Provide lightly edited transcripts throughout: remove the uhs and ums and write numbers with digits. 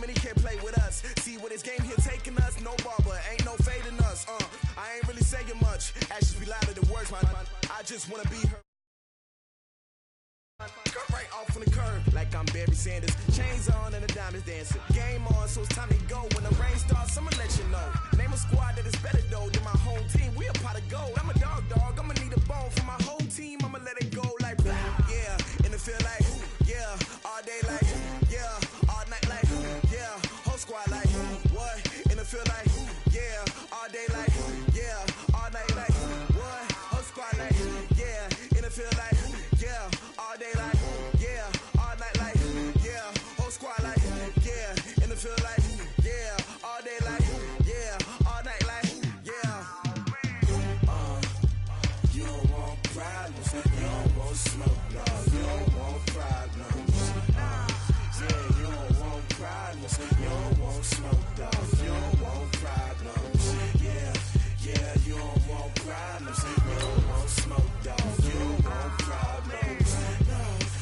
many can't play with us. See where this game here taking us, no barber, ain't no fading us. I ain't really saying much. Actions be louder than words, man. I just wanna be heard. Cut right off on the curb, like I'm Barry Sanders. Chains on and the diamonds dancing. Game on, so it's time to go. When the rain starts, I'ma let you know. Name a squad that is better though than my home team. We a pot of gold. I'm a dog. I'ma need a bone for my whole team. I'ma let it go like yeah. In the field like yeah. All day like yeah. All night like yeah. Whole squad like what? In the field like yeah. All day like yeah. All night like what? Whole squad like yeah. In the field like yeah. All day like yeah. All night like yeah. Whole squad like yeah. In the field like yeah. All day like yeah. All night like yeah. You don't want problems. You don't want smoke, no. You don't want problems. Yeah, you don't want problems. You don't want smoke, dog. You don't want problems. Yeah, you don't want problems. You don't want smoke, dog. You don't want problems. No,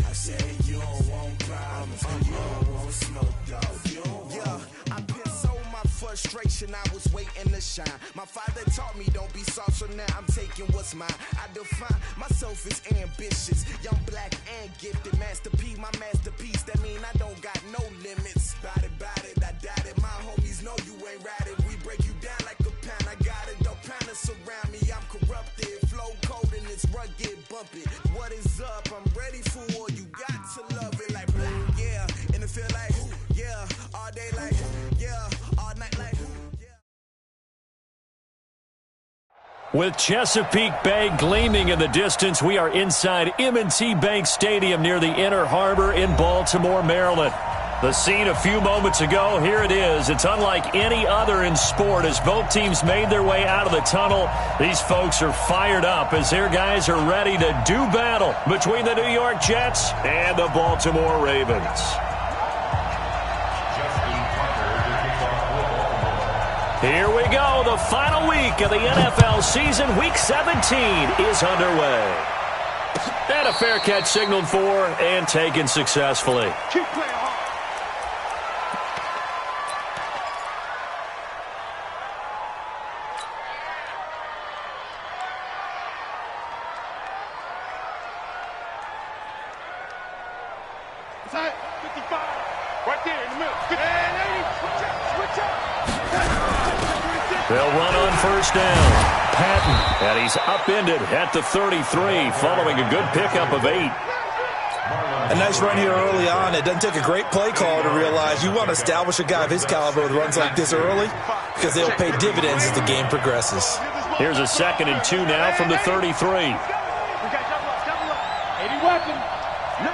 I said you don't want problems. You don't want smoke, dog. You don't want. I put so my frustration, I was waiting to shine. My father taught me don't be soft, so now I'm taking what's mine. I define myself as ambitious, young, black, and gifted. Master P, my masterpiece. That mean I don't got no limits. Bout it, I doubt it. My homies know you ain't ratted. We break you down like a pound. I got it, don't pound us around me. I'm corrupted, flow cold and it's rugged, bumpy. What is up? I'm ready for war. You got to love it like black, yeah. In the field like yeah. All day like yeah. All night like yeah. With Chesapeake Bay gleaming in the distance, we are inside M&T Bank Stadium near the Inner Harbor in Baltimore, Maryland. The scene a few moments ago, here it is. It's unlike any other in sport as both teams made their way out of the tunnel. These folks are fired up as their guys are ready to do battle between the New York Jets and the Baltimore Ravens. Here we go. The final week of the NFL season. Week 17 is underway. And a fair catch signaled for and taken successfully. Keep playing hard. Tight, 55, right there in the middle. And 80, switch up. They'll run on first down. Patton, and he's upended at the 33, following a good pickup of 8. A nice run here early on. It doesn't take a great play call to realize you want to establish a guy of his caliber with runs like this early because they'll pay dividends as the game progresses. Here's a 2nd and 2 now from the 33. We got double up. 80 weapon. No.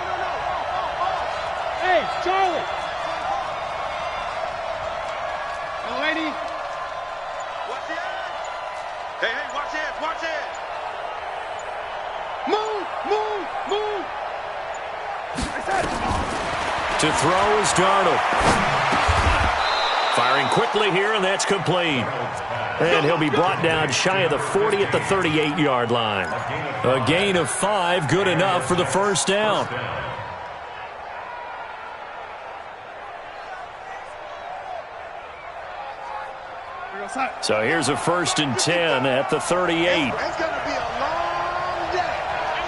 Hey, Charlie. Hello, 80. Watch it. Hey, watch it. Move. To throw is Darnold. Firing quickly here, and that's complete. And he'll be brought down shy of the 40 at the 38-yard line. A gain of 5, good enough for the first down. So here's a 1st and 10 at the 38. It's going to be a long day.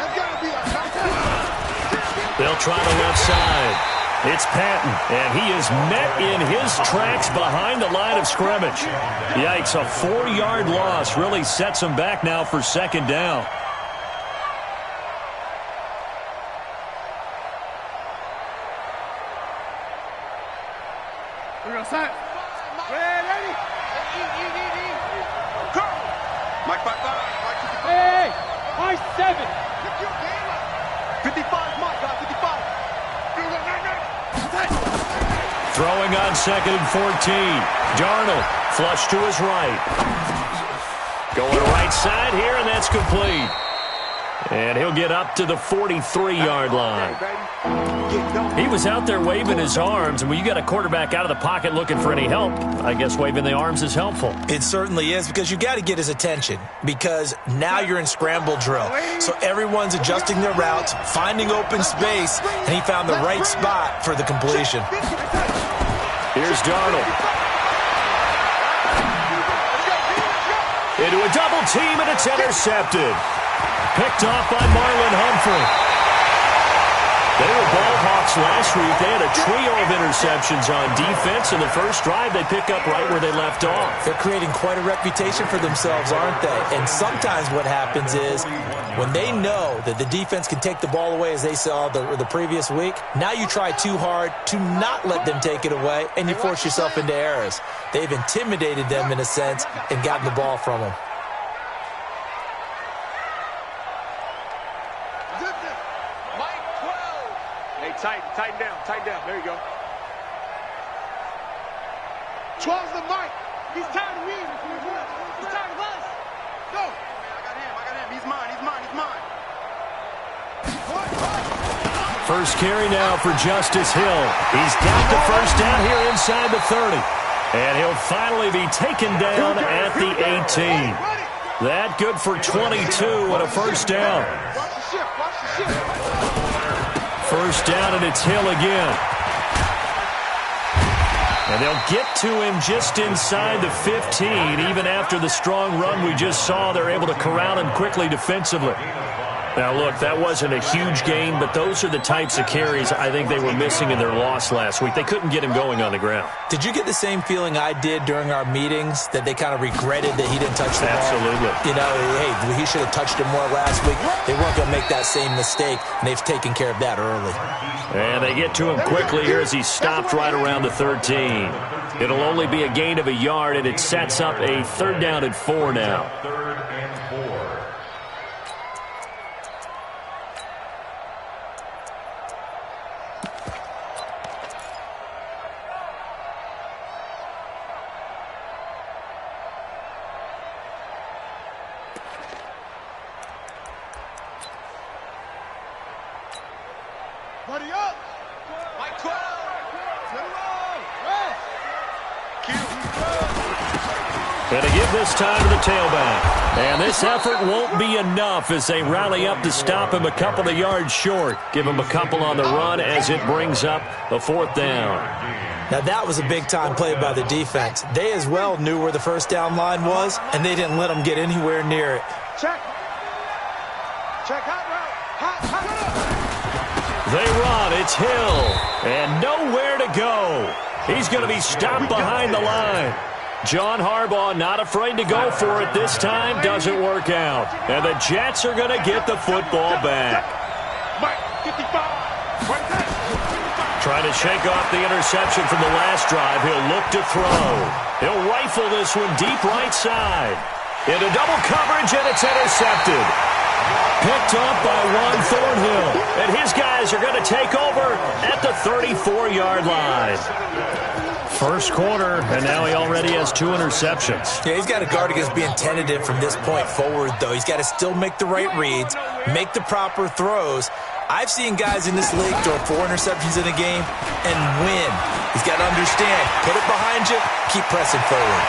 It's going to be a tough day. They'll try the left side. It's Patton, and he is met in his tracks behind the line of scrimmage. Yikes, a 4-yard loss really sets him back now for 2nd down. We're going to set. Ready? Mike 5-5. Hey, Mike 7. 55, Mike, 55. Throwing on 2nd and 14. Darnold, flush to his right. Going right side here, and that's complete. And he'll get up to the 43-yard line. He was out there waving his arms, and when you got a quarterback out of the pocket looking for any help, I guess waving the arms is helpful. It certainly is, because you got to get his attention, because now you're in scramble drill. So everyone's adjusting their routes, finding open space, and he found the right spot for the completion. Here's Here's Darnold. Into a double team, and it's intercepted. Picked off by Marlon Humphrey. They were ball hawks last week. They had a trio of interceptions on defense. In the first drive, they pick up right where they left off. They're creating quite a reputation for themselves, aren't they? And sometimes what happens is when they know that the defense can take the ball away, as they saw the previous week, now you try too hard to not let them take it away, and you force yourself into errors. They've intimidated them in a sense and gotten the ball from them. Tighten down. There you go. 12's the mic. He's tired of me. He's tired of us. Go. I got him. He's mine. First carry now for Justice Hill. He's got the first down here inside the 30. And he'll finally be taken down at the 18. That good for 22 and a first down. Watch the shift. First down, and it's Hill again. And they'll get to him just inside the 15. Even after the strong run we just saw, they're able to corral him quickly defensively. Now, look, that wasn't a huge gain, but those are the types of carries I think they were missing in their loss last week. They couldn't get him going on the ground. Did you get the same feeling I did during our meetings, that they kind of regretted that he didn't touch the ball? Absolutely. You know, hey, he should have touched it more last week. They weren't going to make that same mistake, and they've taken care of that early. And they get to him quickly here as he stopped right around the 13. It'll only be a gain of a yard, and it sets up a 3rd down and 4 now. 3rd and 4. Buddy up. Mike 12. Going to give this time to the tailback. And this effort won't be enough as they rally up to stop him a couple of yards short. Give him a couple on the run as it brings up the 4th down. Now, that was a big-time play by the defense. They as well knew where the first down line was, and they didn't let them get anywhere near it. Check hot route. Hot. They run. It's Hill. And nowhere to go. He's going to be stopped behind the line. John Harbaugh not afraid to go for it this time. Doesn't work out. And the Jets are going to get the football back. Trying to shake off the interception from the last drive. He'll look to throw. He'll rifle this one deep right side. Into double coverage, and it's intercepted. Picked up by Juan Thornhill. And his guys are going to take over at the 34-yard line. First quarter, and now he already has 2 interceptions. Yeah, he's got to guard against being tentative from this point forward, though. He's got to still make the right reads, make the proper throws. I've seen guys in this league throw 4 interceptions in a game and win. He's got to understand, put it behind you, keep pressing forward.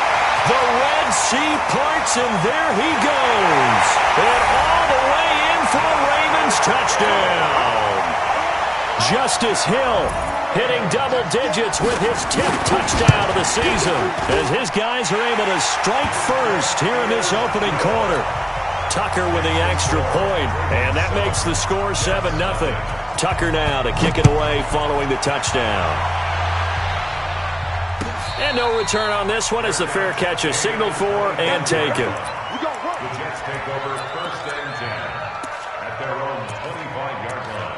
The Red Sea parts, and there he goes. And all the way in for a Ravens touchdown. Justice Hill hitting double digits with his 10th touchdown of the season as his guys are able to strike first here in this opening quarter. Tucker with the extra point, and that makes the score 7-0. Tucker now to kick it away following the touchdown. And no return on this one as the fair catch is signaled for and taken. The Jets take over 1st and 10 at their own 25-yard line.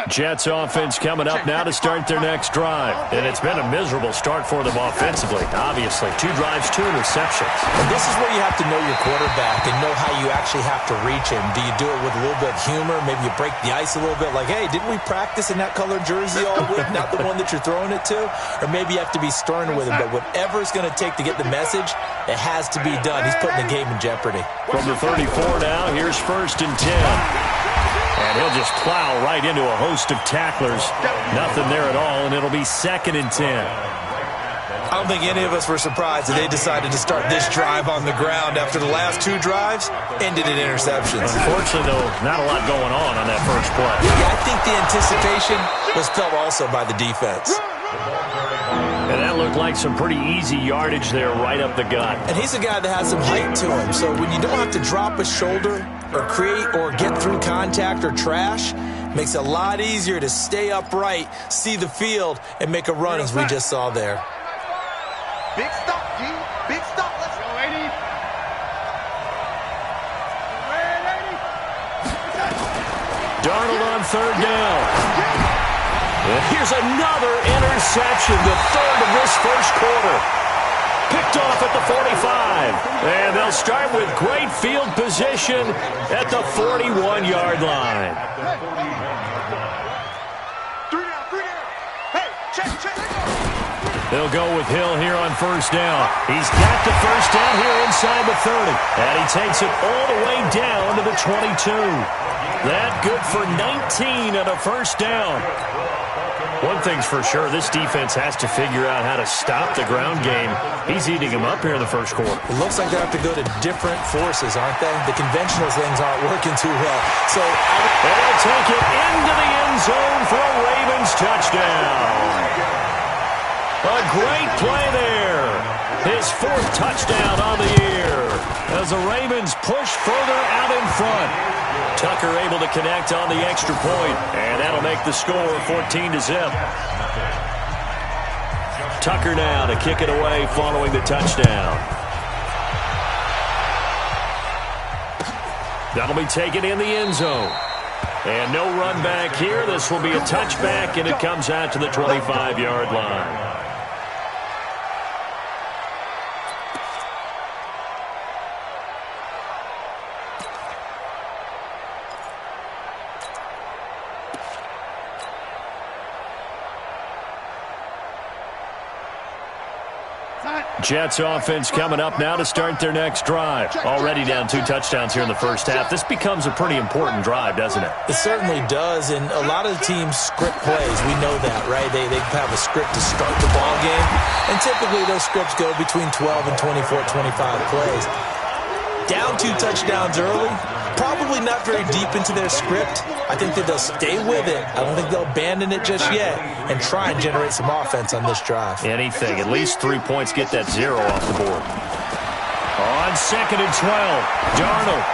Jets offense coming up now to start their next drive. And it's been a miserable start for them offensively. Obviously, 2 drives, 2 interceptions. And this is where you have to know your quarterback and know how you actually have to reach him. Do you do it with a little bit of humor? Maybe you break the ice a little bit like, hey, didn't we practice in that colored jersey all week? Not the one that you're throwing it to? Or maybe you have to be stern with him. But whatever it's going to take to get the message, it has to be done. He's putting the game in jeopardy. From the 34 now, here's 1st and 10. And he'll just plow right into a host of tacklers. Nothing there at all, and it'll be 2nd and 10. I don't think any of us were surprised that they decided to start this drive on the ground after the last 2 drives ended in interceptions. Unfortunately, though, not a lot going on that first play. Yeah, I think the anticipation was felt also by the defense. And that looked like some pretty easy yardage there right up the gut. And he's a guy that has some height to him, so when you don't have to drop a shoulder or create or get through contact or trash, makes it a lot easier to stay upright, see the field, and make a run as we just saw there. Big stop, G. Big stop. Let's go, 80. Darnold on third down. And here's another interception, the third of this first quarter. Picked off at the 45. And they'll start with great field position at the 41-yard line. Hey, check. They'll go with Hill here on first down. He's got the first down here inside the 30. And he takes it all the way down to the 22. That good for 19 and a first down. One thing's for sure, this defense has to figure out how to stop the ground game. He's eating them up here in the first quarter. It looks like they have to go to different forces, aren't they? The conventional things aren't working too well. So and they'll take it into the end zone for a Ravens touchdown. A great play there. His 4th touchdown on the year as the Ravens push further out in front. Tucker able to connect on the extra point, and that'll make the score 14-0. Tucker now to kick it away following the touchdown. That'll be taken in the end zone. And no run back here. This will be a touchback, and it comes out to the 25-yard line. Jets offense coming up now to start their next drive. Already down 2 touchdowns here in the first half. This becomes a pretty important drive, doesn't it? It certainly does, and a lot of the teams script plays. We know that, right? They have a script to start the ball game, and typically those scripts go between 12 and 24, 25 plays. Down 2 touchdowns early, probably not very deep into their script. I think that they'll stay with it. I don't think they'll abandon it just yet and try and generate some offense on this drive. Anything. At least 3 points. Get that 0 off the board. On 2nd and 12, Darnold.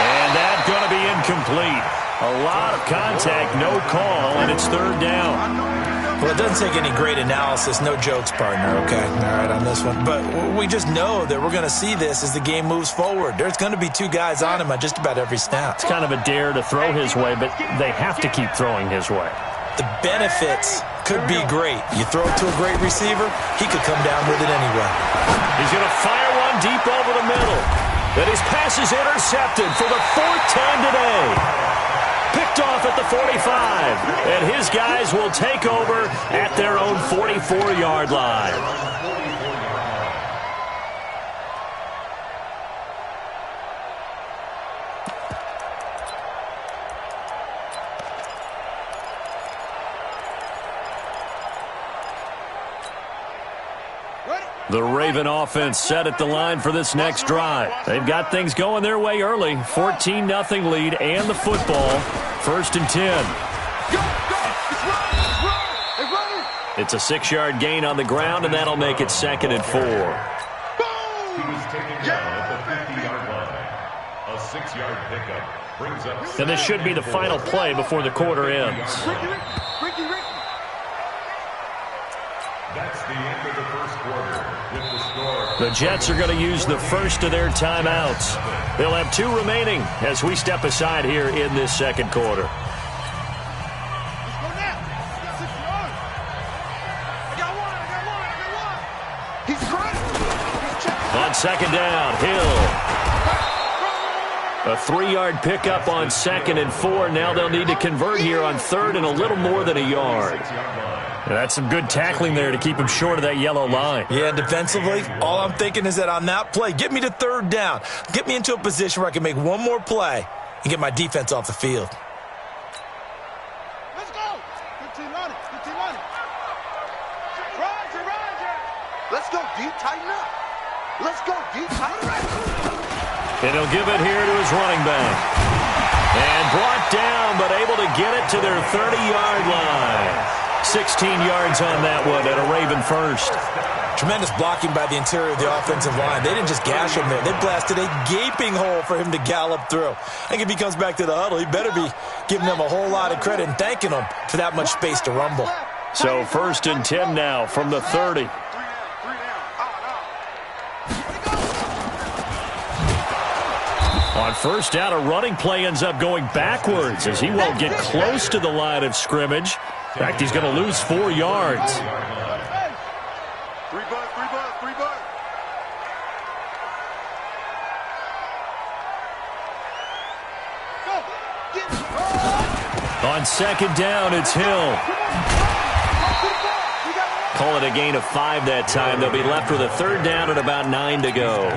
And that's going to be incomplete. A lot of contact, no call, and it's 3rd down. Well, it doesn't take any great analysis. No jokes, partner, okay? All right, on this one. But we just know that we're going to see this as the game moves forward. There's going to be 2 guys on him on just about every snap. It's kind of a dare to throw his way, but they have to keep throwing his way. The benefits could be great. You throw it to a great receiver, he could come down with it anyway. He's going to fire one deep over the middle. But his pass is intercepted for the 4th time today. Picked off at the 45, and his guys will take over at their own 44-yard line. The Raven offense set at the line for this next drive. They've got things going their way early. 14-0 lead and the football. 1st and 10. It's a 6-yard gain on the ground, and that'll make it 2nd and 4. He was taken down at the 50-yard line. A 6-yard pickup brings up... And this should be the final play before the quarter ends. That's the end of the first quarter with the score. The Jets are going to use the first of their timeouts. They'll have 2 remaining as we step aside here in this 2nd quarter. On 2nd down, Hill. A 3-yard pickup on 2nd and 4. Now they'll need to convert here on 3rd and a little more than a yard. That's some good tackling there to keep him short of that yellow line. Yeah, defensively, all I'm thinking is that on that play, get me to 3rd down. Get me into a position where I can make one more play and get my defense off the field. Let's go. 15 on it. 15 on it. And he'll give it here to his running back. And brought down, but able to get it to their 30-yard line. 16 yards on that one at a Raven first. Tremendous blocking by the interior of the offensive line. They didn't just gash him there. They blasted a gaping hole for him to gallop through. I think if he comes back to the huddle, he better be giving them a whole lot of credit and thanking them for that much space to rumble. So 1st and 10 now from the 30. On first down, a running play ends up going backwards as he won't get close to the line of scrimmage. In fact, he's going to lose 4 yards. Three bud. On 2nd down, it's Hill. Call it a gain of 5 that time. They'll be left with a 3rd down and about 9 to go.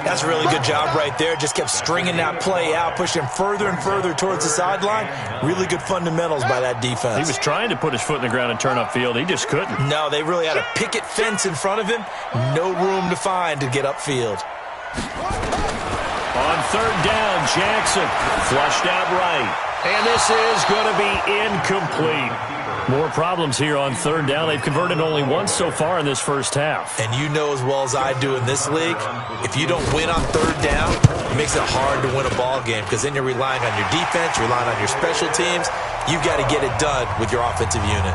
That's a really good job right there. Just kept stringing that play out, pushing further and further towards the sideline. Really good fundamentals by that defense. He was trying to put his foot in the ground and turn upfield. He just couldn't. No, they really had a picket fence in front of him. No room to find to get upfield. On 3rd down, Jackson flushed out right. And this is going to be incomplete. More problems here on 3rd down. They've converted only once so far in this first half. And you know as well as I do in this league, if you don't win on 3rd down, it makes it hard to win a ball game because then you're relying on your defense, you're relying on your special teams. You've got to get it done with your offensive unit.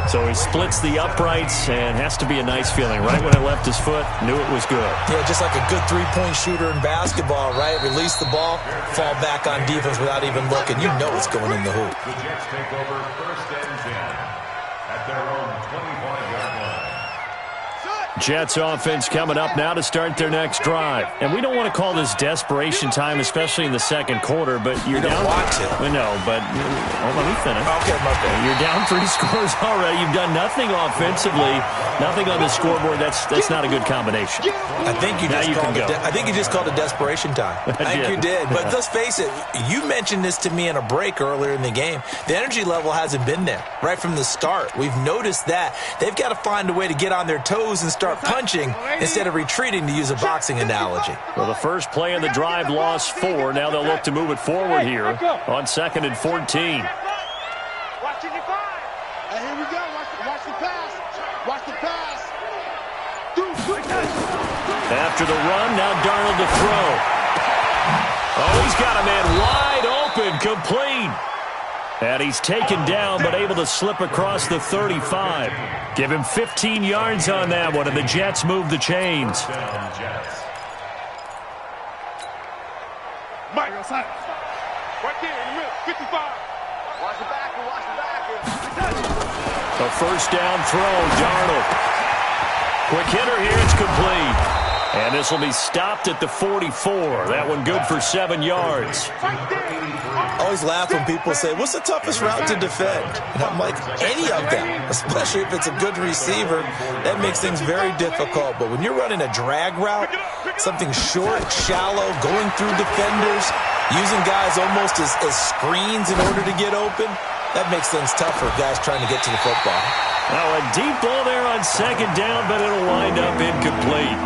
So he splits the uprights and has to be a nice feeling. Right when it left his foot, knew it was good. Yeah, just like a good three-point shooter in basketball, right? Release the ball, fall back on defense without even looking. You know it's going in the hoop. The Jets take over 1st and 10 at their own 25-yard line. Jets offense coming up now to start their next drive. And we don't want to call this desperation time, especially in the 2nd quarter, but you're down. You don't want to. No, but let me finish. Okay, my bad. You're down 3 scores already. You've done nothing offensively, nothing on the scoreboard. That's not a good combination. I think you just called it desperation time. I think you did. But let's face it, you mentioned this to me in a break earlier in the game. The energy level hasn't been there right from the start. We've noticed that. They've got to find a way to get on their toes and start punching instead of retreating, to use a boxing analogy. Well, the first play of the drive lost 4. Now they'll look to move it forward here on 2nd and 14. Watch it, 5. Hey, here we go. Watch the pass. Watch the pass. After the run, now Darnold to throw. Oh, he's got a man wide open, complete. And he's taken down, but able to slip across the 35. Give him 15 yards on that one, and the Jets move the chains. Mike, outside. Right there in the middle, 55. Watch the back. A 1st down throw, Darnold. Quick hitter here, it's complete. And this will be stopped at the 44. That one good for 7 yards. I always laugh when people say, what's the toughest route to defend? And I'm like, any of them, especially if it's a good receiver. That makes things very difficult. But when you're running a drag route, something short, shallow, going through defenders, using guys almost as screens in order to get open, that makes things tough for guys trying to get to the football. Now a deep ball there on 2nd down, but it'll wind up incomplete.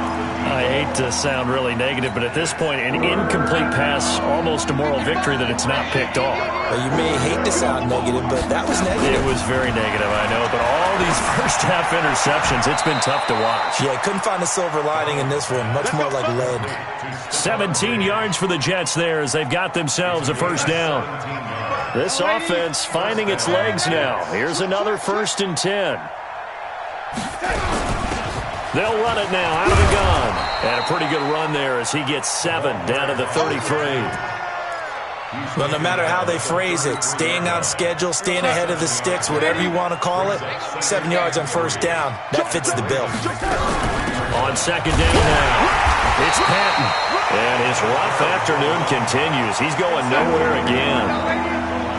I hate to sound really negative, but at this point, an incomplete pass, almost a moral victory that it's not picked off. Well, you may hate to sound negative, but that was negative. It was very negative, I know, but all these first-half interceptions, it's been tough to watch. Yeah, couldn't find a silver lining in this one, much more like lead. 17 yards for the Jets there as they've got themselves a 1st down. This offense finding its legs now. Here's another 1st and 10. They'll run it now out of the gun. And a pretty good run there as he gets 7 down to the 33. Well, no matter how they phrase it, staying on schedule, staying ahead of the sticks, whatever you want to call it, 7 yards on 1st down, that fits the bill. On 2nd down now, it's Patton. And his rough afternoon continues. He's going nowhere again.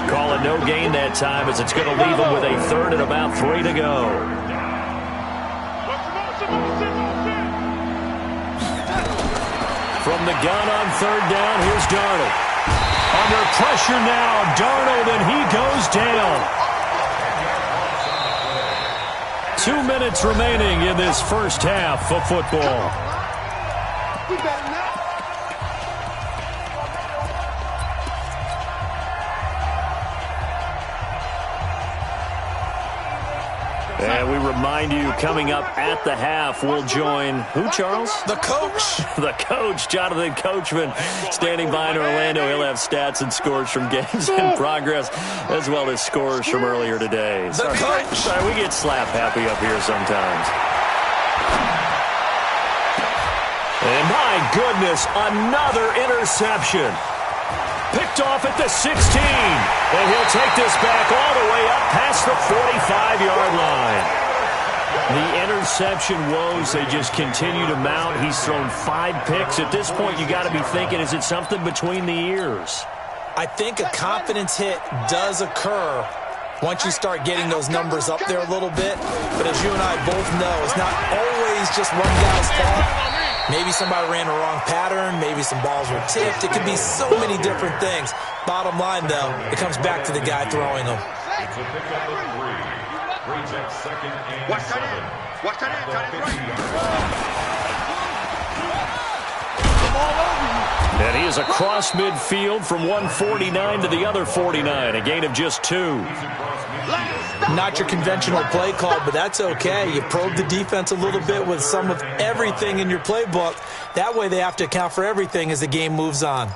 Call it no gain that time as it's going to leave him with a 3rd and about 3 to go. From the gun on 3rd down, here's Darnold. Under pressure now, Darnold, and he goes down. 2 minutes remaining in this first half of football. And we remind you, coming up at the half, we'll join who, Charles? The coach. The coach, Jonathan Coachman, standing by in Orlando. He'll have stats and scores from games in progress, as well as scores from earlier today. The coach. Sorry, we get slap happy up here sometimes. And my goodness, another interception. Picked off at the 16. And he'll take this back all the way up past the 45-yard line. The interception woes, they just continue to mount. He's thrown 5 picks. At this point, you got to be thinking, is it something between the ears? I think a confidence hit does occur once you start getting those numbers up there a little bit. But as you and I both know, it's not always just one guy's fault. Maybe somebody ran a wrong pattern. Maybe some balls were tipped. It could be so many different things. Bottom line, though, it comes back to the guy throwing them. It's a pickup of 3. Brings up 2nd and 7. Watch that in. Tight end right. And he is across midfield from one 49 to the other 49, a gain of just 2. Not your conventional play call, but that's okay. You probe the defense a little bit with some of everything in your playbook. That way they have to account for everything as the game moves on.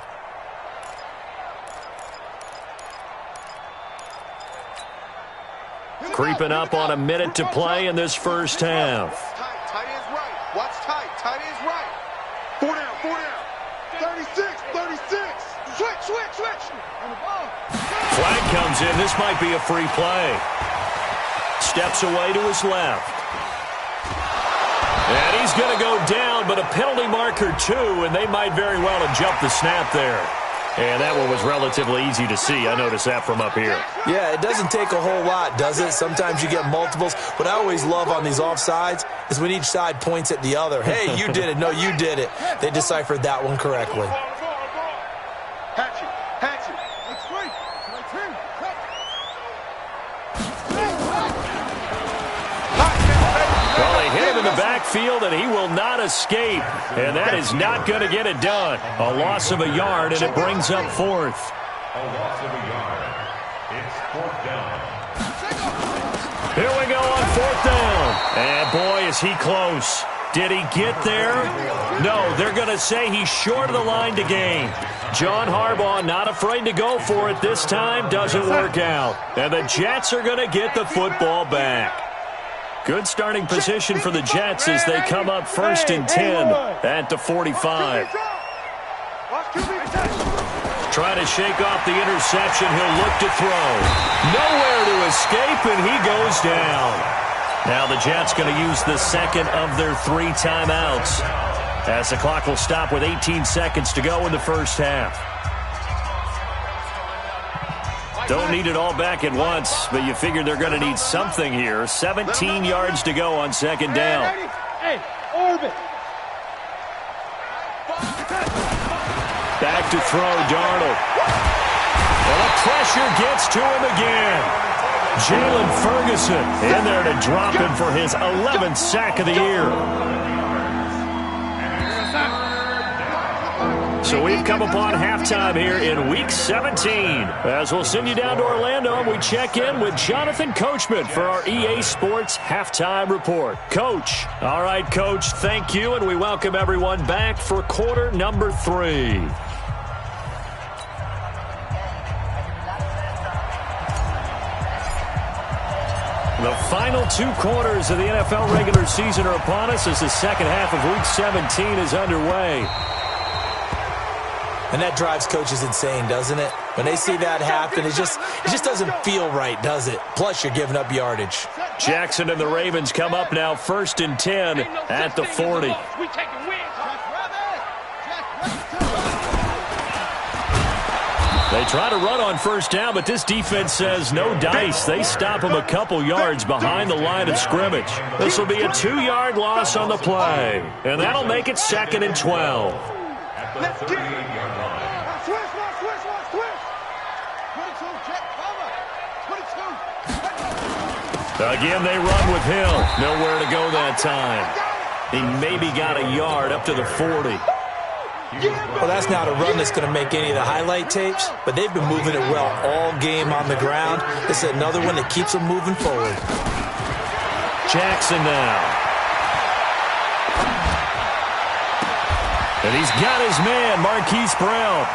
Creeping up on a minute to play in this first half. Tight end's right. Watch tight. Tight end's right. 4 down. 36. Switch. Flag comes in. This might be a free play. Steps away to his left. And he's going to go down, but a penalty marker too, and they might very well have jumped the snap there. And that one was relatively easy to see. I noticed that from up here. Yeah, it doesn't take a whole lot, does it? Sometimes you get multiples. What I always love on these offsides is when each side points at the other. Hey, you did it. No, you did it. They deciphered that one correctly. Hatch it. Well, they hit him in the backfield, and he will not escape. And that is not going to get it done. A loss of a yard, and it brings up 4th. A loss of a yard. It's 4th down. Here we go on 4th down. And boy, is he close. Did he get there? No, they're going to say he's short of the line to gain. John Harbaugh not afraid to go for it this time. Doesn't work out. And the Jets are going to get the football back. Good starting position for the Jets as they come up 1st and 10 at the 45. Trying to shake off the interception. He'll look to throw. Nowhere to escape, and he goes down. Now the Jets going to use the second of their 3 timeouts as the clock will stop with 18 seconds to go in the first half. Don't need it all back at once, but you figure they're going to need something here. 17 yards to go on 2nd down. Hey, orbit. Back to throw, Darnold. And the pressure gets to him again. Jalen Ferguson in there to drop him for his 11th sack of the year. So we've come upon halftime here in Week 17. As we'll send you down to Orlando, and we check in with Jonathan Coachman for our EA Sports Halftime Report. Coach. All right, Coach, thank you, and we welcome everyone back for quarter number 3. The final 2 quarters of the NFL regular season are upon us as the second half of Week 17 is underway. And that drives coaches insane, doesn't it? When they see that happen, it just doesn't feel right, does it? Plus, you're giving up yardage. Jackson and the Ravens come up now 1st and 10 at the 40. They try to run on 1st down, but this defense says no dice. They stop him a couple yards behind the line of scrimmage. This will be a 2-yard loss on the play, and that'll make it 2nd and 12. At the 38-yard line. Switch. Again, they run with Hill. Nowhere to go that time. He maybe got a yard up to the 40. Well, that's not a run that's going to make any of the highlight tapes, but they've been moving it well all game on the ground. It's another one that keeps them moving forward. Jackson now. And he's got his man, Marquise Brown.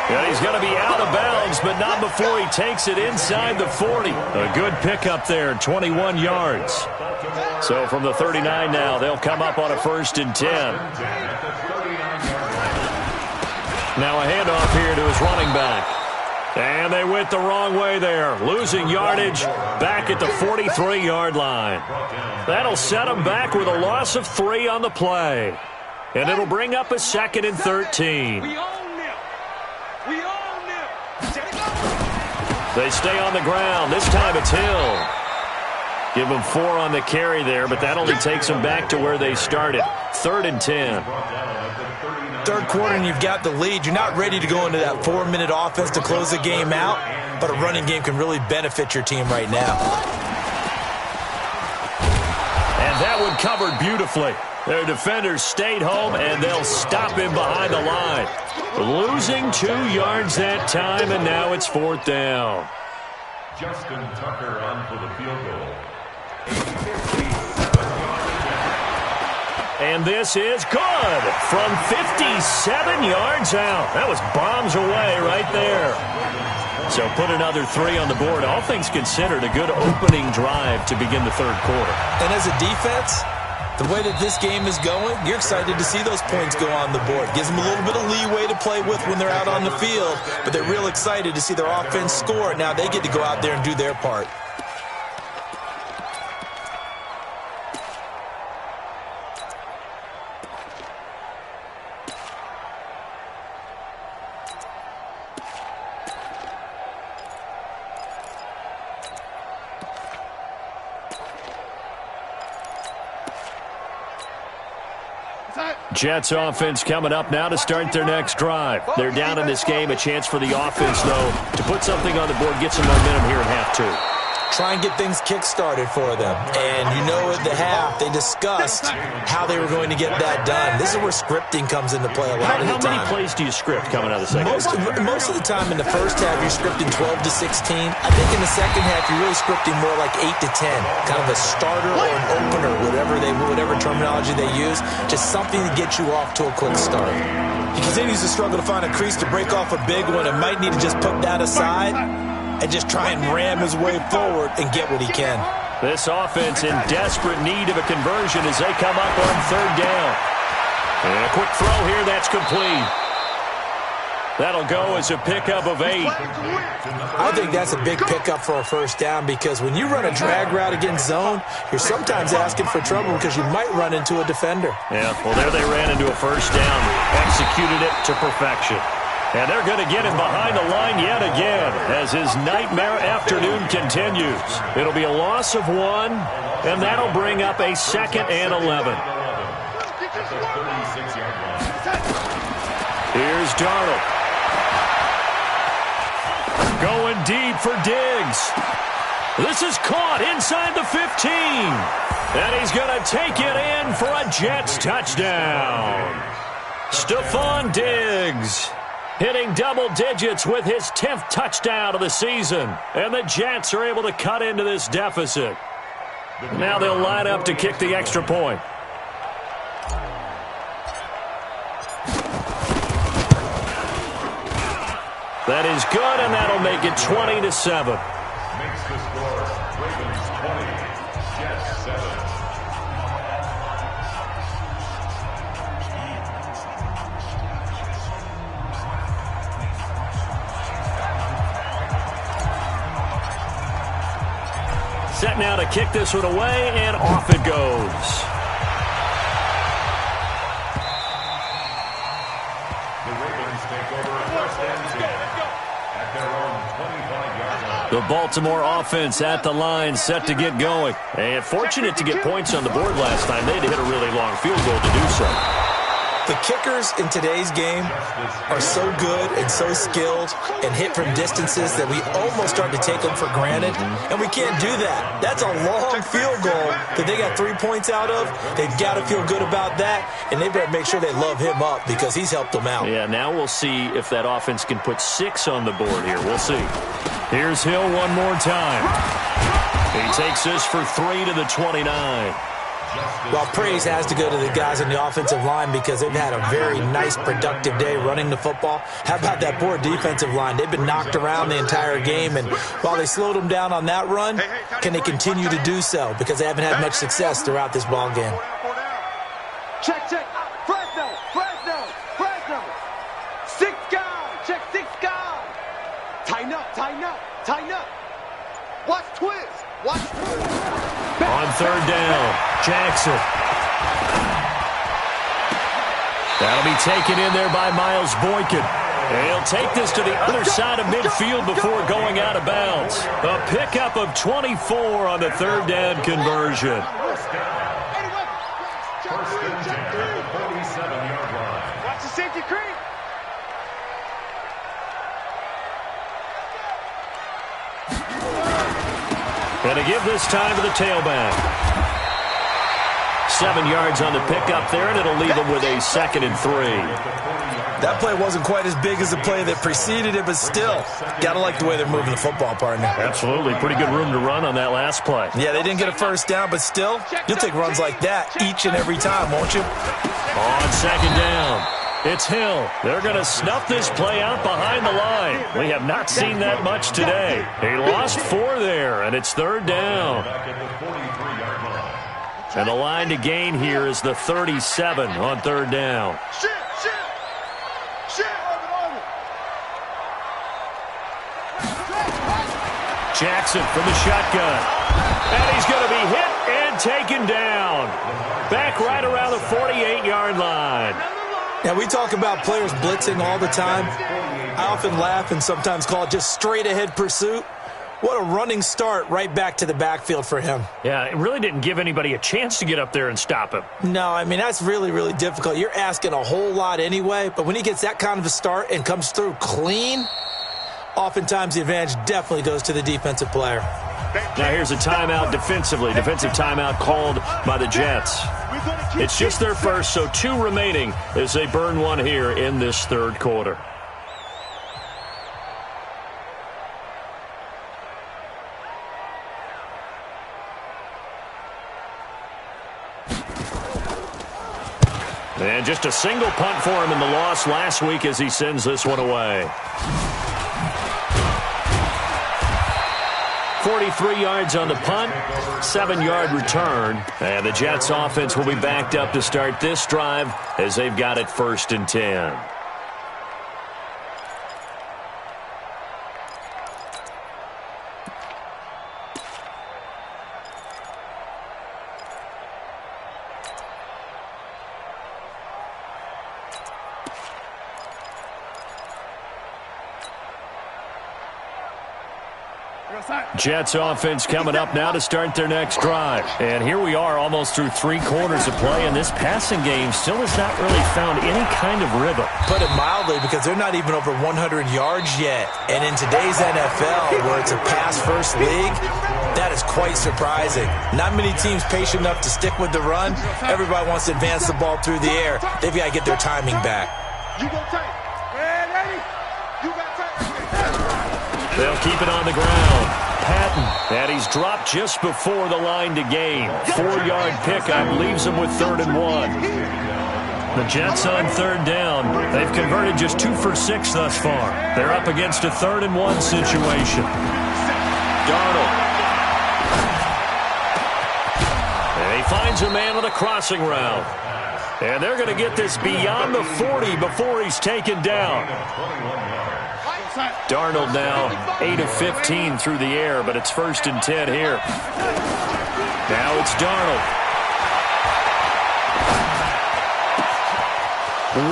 And he's going to be out of bounds, but not before he takes it inside the 40. A good pickup there, 21 yards. So from the 39 now, they'll come up on a 1st and 10. Now a handoff here to his running back. And they went the wrong way there, losing yardage back at the 43-yard line. That'll set them back with a loss of 3 on the play. And it'll bring up a 2nd and 13. They stay on the ground. This time it's Hill. Give them 4 on the carry there, but that only takes them back to where they started. 3rd and 10. Third quarter and you've got the lead. You're not ready to go into that 4-minute offense to close the game out, but a running game can really benefit your team right now. And that one covered beautifully. Their defenders stayed home, and they'll stop him behind the line. Losing 2 yards that time, and now it's 4th down. Justin Tucker on for the field goal. And this is good from 57 yards out. That was bombs away right there. So put another 3 on the board. All things considered, a good opening drive to begin the 3rd quarter. And as a defense, the way that this game is going, you're excited to see those points go on the board. Gives them a little bit of leeway to play with when they're out on the field, but they're real excited to see their offense score. Now they get to go out there and do their part. Jets offense coming up now to start their next drive. They're down in this game. A chance for the offense, though, to put something on the board, get some momentum here in half 2. Try and get things kick-started for them. And you know at the half, they discussed how they were going to get that done. This is where scripting comes into play a lot of the time. How many plays do you script coming out of the second half? Most of the time in the first half, you're scripting 12 to 16. I think in the second half, you're really scripting more like 8 to 10. Kind of a starter or an opener, whatever terminology they use. Just something to get you off to a quick start. He continues to struggle to find a crease to break off a big one and might need to just put that aside and just try and ram his way forward and get what he can. This offense in desperate need of a conversion as they come up on 3rd down. And a quick throw here, that's complete. That'll go as a pickup of 8. I think that's a big pickup for a 1st down because when you run a drag route against zone, you're sometimes asking for trouble because you might run into a defender. Yeah, well, there they ran into a 1st down, executed it to perfection. And they're going to get him behind the line yet again as his nightmare afternoon continues. It'll be a loss of 1, and that'll bring up a 2nd and 11. Here's Darnold. Going deep for Diggs. This is caught inside the 15. And he's going to take it in for a Jets touchdown. Stephon Diggs hitting double digits with his 10th touchdown of the season. And the Jets are able to cut into this deficit. Now they'll line up to kick the extra point. That is good, and that'll make it 20-7. Makes the score Ravens 20, Jets 7. Set now to kick this one away, and off it goes. The Ravens take over 1st and 10 at their own 25-yard line. The Baltimore offense at the line, set to get going. And fortunate to get points on the board last time. They had to hit a really long field goal to do so. The kickers in today's game are so good and so skilled and hit from distances that we almost start to take them for granted, and we can't do that. That's a long field goal that they got 3 points out of. They've got to feel good about that, and they better make sure they love him up because he's helped them out. Yeah, now we'll see if that offense can put 6 on the board here. We'll see. Here's Hill one more time. He takes this for 3 to the 29. Well, praise has to go to the guys on the offensive line because they've had a very nice, productive day running the football. How about that poor defensive line? They've been knocked around the entire game, and while they slowed them down on that run, can they continue to do so? Because they haven't had much success throughout this ball game. Check. Fresno. 6 guys. Check 6 guys. Tighten up. Watch twist. On third down, Jackson. That'll be taken in there by Miles Boykin. He'll take this to the other side of midfield before going out of bounds. A pickup of 24 on the third down conversion. First and 10 at the 47-yard line. Watch the safety creep. And to give this time to the tailback. 7 yards on the pickup there, and it'll leave him with a 2nd and 3. That play wasn't quite as big as the play that preceded it, but still, got to like the way they're moving the football, partner. Absolutely. Pretty good room to run on that last play. Yeah, they didn't get a first down, but still, you'll take runs like that each and every time, won't you? On 2nd down, it's Hill. They're going to snuff this play out behind the line. We have not seen that much today. He lost 4 there, and it's 3rd down. And the line to gain here is the 37 on 3rd down. Shit. Jackson from the shotgun. And he's going to be hit and taken down. Back right around the 48-yard line. Now, we talk about players blitzing all the time. I often laugh and sometimes call it just straight-ahead pursuit. What a running start right back to the backfield for him. Yeah, it really didn't give anybody a chance to get up there and stop him. No, I mean, that's really, really difficult. You're asking a whole lot anyway, but when he gets that kind of a start and comes through clean, oftentimes the advantage definitely goes to the defensive player. Now here's a timeout defensively. Defensive timeout called by the Jets. It's just their first, so 2 remaining as they burn 1 here in this 3rd quarter. And just a single punt for him in the loss last week as he sends this one away. 43 yards on the punt, 7-yard return. And the Jets offense will be backed up to start this drive as they've got it 1st and 10. Jets offense coming up now to start their next drive. And here we are almost through 3 quarters of play, and this passing game still has not really found any kind of rhythm. Put it mildly, because they're not even over 100 yards yet. And in today's NFL, where it's a pass-first league, that is quite surprising. Not many teams patient enough to stick with the run. Everybody wants to advance the ball through the air. They've got to get their timing back. You go tight. Man, Eddie, you got tight. They'll keep it on the ground. Patton, and he's dropped just before the line to gain. 4-yard pickup leaves him with 3rd and 1. The Jets on 3rd down. They've converted just 2 for 6 thus far. They're up against a 3rd and 1 situation. Darnold. And he finds a man on a crossing route. And they're going to get this beyond the 40 before he's taken down. Darnold now 8 of 15 through the air, but it's 1st and 10 here. Now it's Darnold.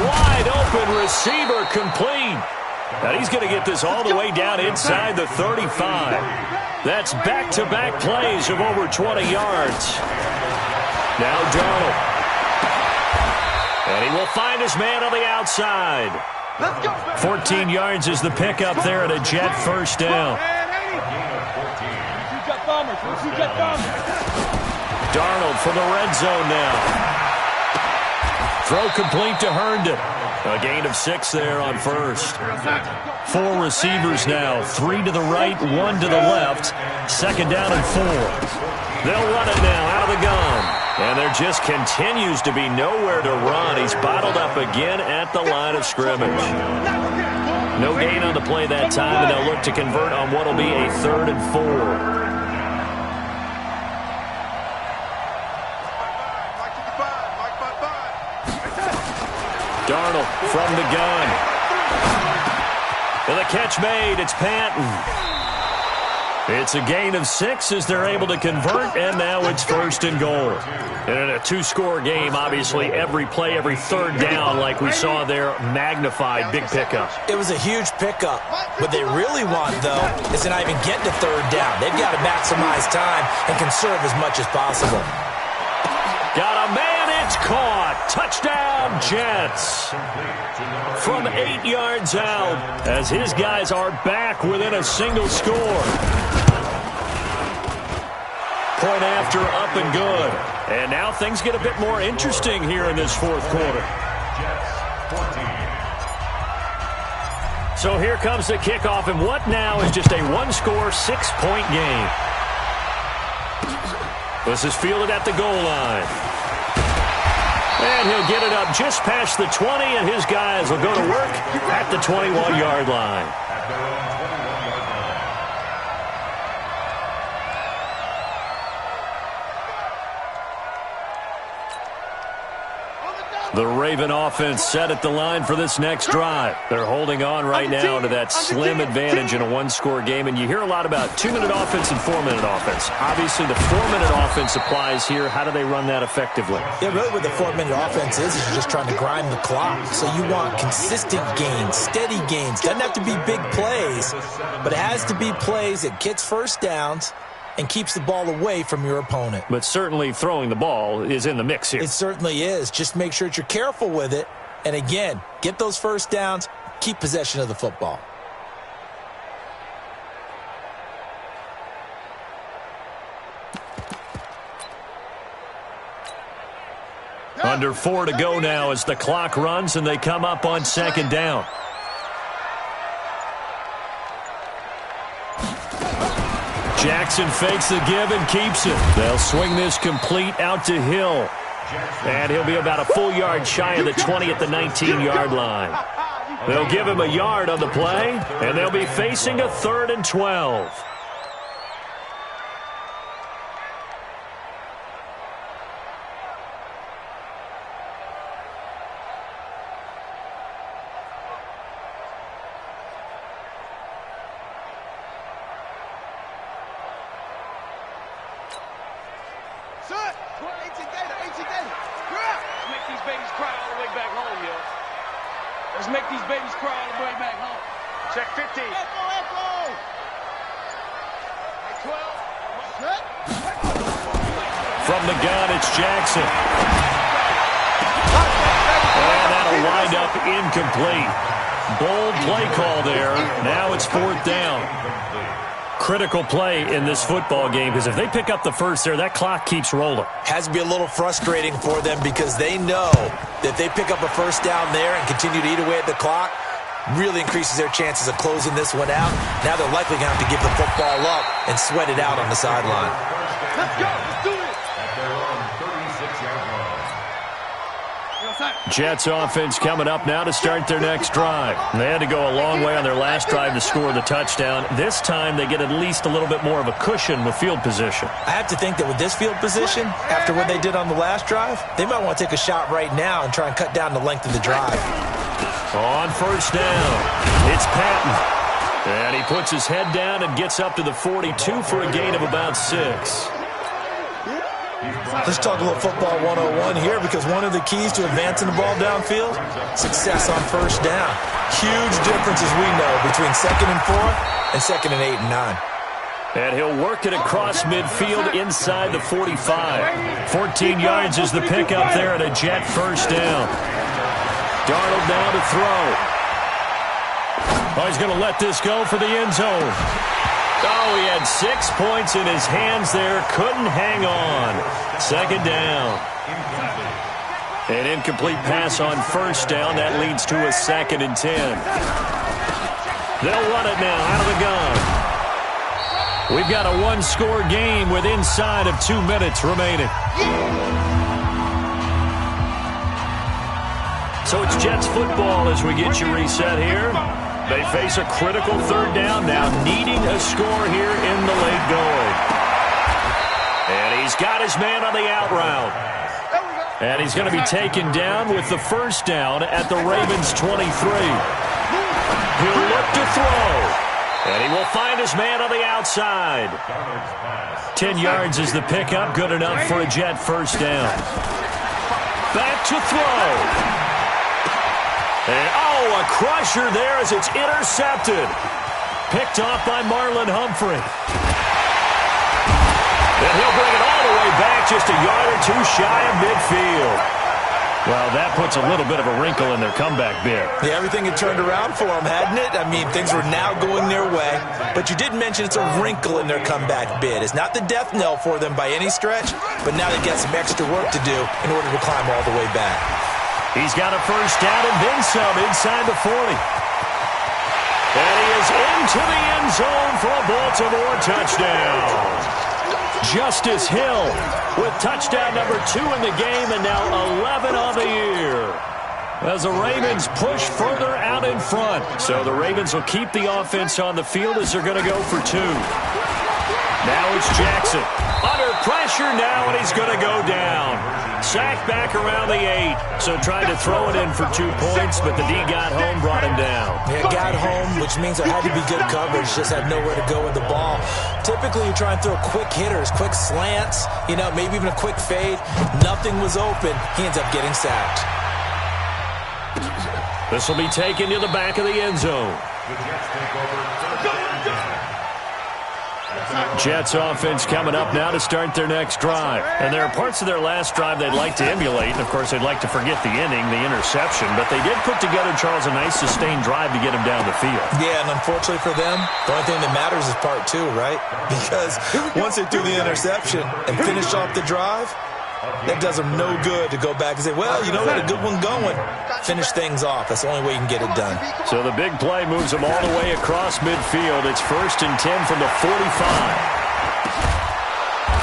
Wide open receiver complete. And he's going to get this all the way down inside the 35. That's back-to-back plays of over 20 yards. Now Darnold. And he will find his man on the outside. 14 yards is the pickup there at a Jet 1st down. Darnold from the red zone now. Throw complete to Herndon. A gain of 6 there on first. 4 receivers now, 3 to the right, 1 to the left. Second down and 4. They'll run it now out of the gun. And there just continues to be nowhere to run. He's bottled up again at the line of scrimmage. No gain on the play that time, and they'll look to convert on what will be a 3rd and 4. Darnold from the gun. And the catch made. It's Patton. It's a gain of 6 as they're able to convert, and now it's 1st and goal. And in a 2-score game, obviously, every play, every 3rd down, like we saw there, magnified, big pickup. It was a huge pickup. What they really want, though, is to not even get to 3rd down. They've got to maximize time and conserve as much as possible. Got a man, it's caught. Touchdown, Jets. From 8 yards out, as his guys are back within a single score. Point after, up and good. And now things get a bit more interesting here in this 4th quarter. So here comes the kickoff, and what now is just a 1-score, 6-point game. This is fielded at the goal line. And he'll get it up just past the 20, and his guys will go to work at the 21-yard line. The Raven offense set at the line for this next drive. They're holding on right now to that slim advantage in a 1-score game, and you hear a lot about 2-minute offense and 4-minute offense. Obviously, the 4-minute offense applies here. How do they run that effectively? Yeah, really what the 4-minute offense is you're just trying to grind the clock. So you want consistent gains, steady gains. Doesn't have to be big plays, but it has to be plays that gets first downs and keeps the ball away from your opponent. But certainly throwing the ball is in the mix here. It certainly is. Just make sure that you're careful with it. And again, get those first downs, keep possession of the football. Under 4 to go now as the clock runs and they come up on 2nd down. Jackson fakes the give and keeps it. They'll swing this complete out to Hill. And he'll be about a full yard shy of the 20 at the 19-yard line. They'll give him a yard on the play, and they'll be facing a 3rd and 12. From the gun, it's Jackson. And that'll wind up incomplete. Bold play call there. Now it's 4th down. Critical play in this football game because if they pick up the first there, that clock keeps rolling. Has to be a little frustrating for them because they know that they pick up a first down there and continue to eat away at the clock, really increases their chances of closing this one out. Now they're likely going to have to give the football up and sweat it out on the sideline. Let's go. Let's do it. Jets offense coming up now to start their next drive. They had to go a long way on their last drive to score the touchdown. This time they get at least a little bit more of a cushion with field position. I have to think that with this field position, after what they did on the last drive, they might want to take a shot right now and try and cut down the length of the drive. On 1st down, it's Patton. And he puts his head down and gets up to the 42 for a gain of about 6. Let's talk a little football 101 here because one of the keys to advancing the ball downfield, success on 1st down. Huge difference, as we know, between 2nd and 4th and 2nd and 8 and 9. And he'll work it across midfield inside the 45. 14 yards is the pickup there at a Jet 1st down. Darnold now to throw. Oh, he's going to let this go for the end zone. Oh, he had 6 points in his hands there. Couldn't hang on. 2nd down. An incomplete pass on first down. That leads to a 2nd and 10. They'll run it now out of the gun. We've got a one-score game with inside of 2 minutes remaining. So it's Jets football as we get you reset here. They face a critical 3rd down now, needing a score here in the late going. And he's got his man on the out route. And he's going to be taken down with the 1st down at the Ravens' 23. He'll look to throw. And he will find his man on the outside. 10 yards is the pickup, good enough for a Jet 1st down. Back to throw. And, a crusher there as it's intercepted. Picked off by Marlon Humphrey. And he'll bring it all the way back just a yard or 2 shy of midfield. Well, that puts a little bit of a wrinkle in their comeback bid. Yeah, everything had turned around for them, hadn't it? I mean, things were now going their way. But you did mention it's a wrinkle in their comeback bid. It's not the death knell for them by any stretch, but now they've got some extra work to do in order to climb all the way back. He's got a 1st down and then some inside the 40. And he is into the end zone for a Baltimore touchdown. Justice Hill with touchdown number 2 in the game and now 11 on the year. As the Ravens push further out in front. So the Ravens will keep the offense on the field as they're going to go for 2. Now it's Jackson. Under pressure now, and he's going to go down. Sacked back around the 8. So tried to throw it in for 2 points, but the D got home, brought him down. Yeah, got home, which means there had to be good coverage. Just had nowhere to go with the ball. Typically, you try and throw quick hitters, quick slants, maybe even a quick fade. Nothing was open. He ends up getting sacked. This will be taken to the back of the end zone. The Jets take over 3rd and 10. Jets offense coming up now to start their next drive. And there are parts of their last drive they'd like to emulate. And, of course, they'd like to forget the inning, the interception. But they did put together, Charles, a nice sustained drive to get him down the field. Yeah, and unfortunately for them, the only thing that matters is part 2, right? Because once they threw the interception and finished off the drive, that does them no good to go back and say, well, we had a good one going. Finish things off. That's the only way you can get it done. So the big play moves them all the way across midfield. It's 1st and 10 from the 45.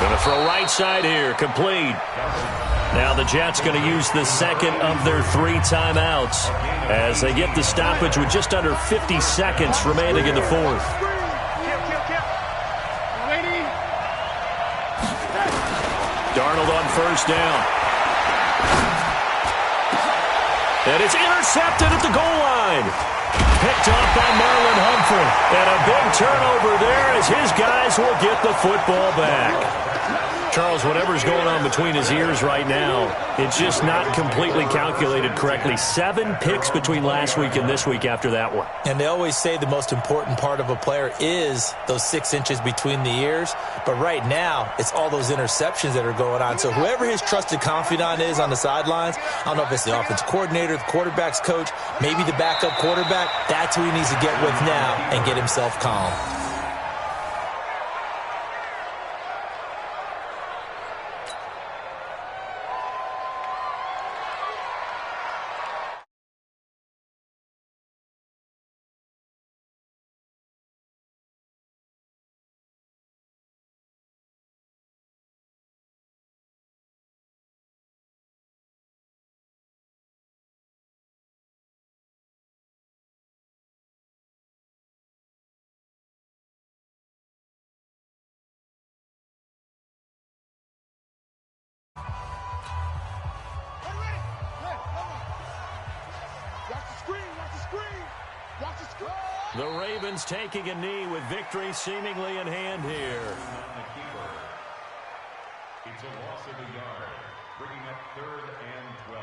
Going to throw right side here. Complete. Now the Jets going to use the 2nd of their 3 timeouts as they get the stoppage with just under 50 seconds remaining in the 4th. Darnold on 1st down. And it's intercepted at the goal line. Picked off by Marlon Humphrey. And a big turnover there as his guys will get the football back. Charles, whatever's going on between his ears right now, it's just not completely calculated correctly. 7 picks between last week and this week after that one. And they always say the most important part of a player is those 6 inches between the ears. But right now, it's all those interceptions that are going on. So whoever his trusted confidant is on the sidelines, I don't know if it's the offensive coordinator, the quarterback's coach, maybe the backup quarterback, that's who he needs to get with now and get himself calm. The Ravens taking a knee with victory seemingly in hand here. It's a loss of a yard, bringing up 3rd and 12.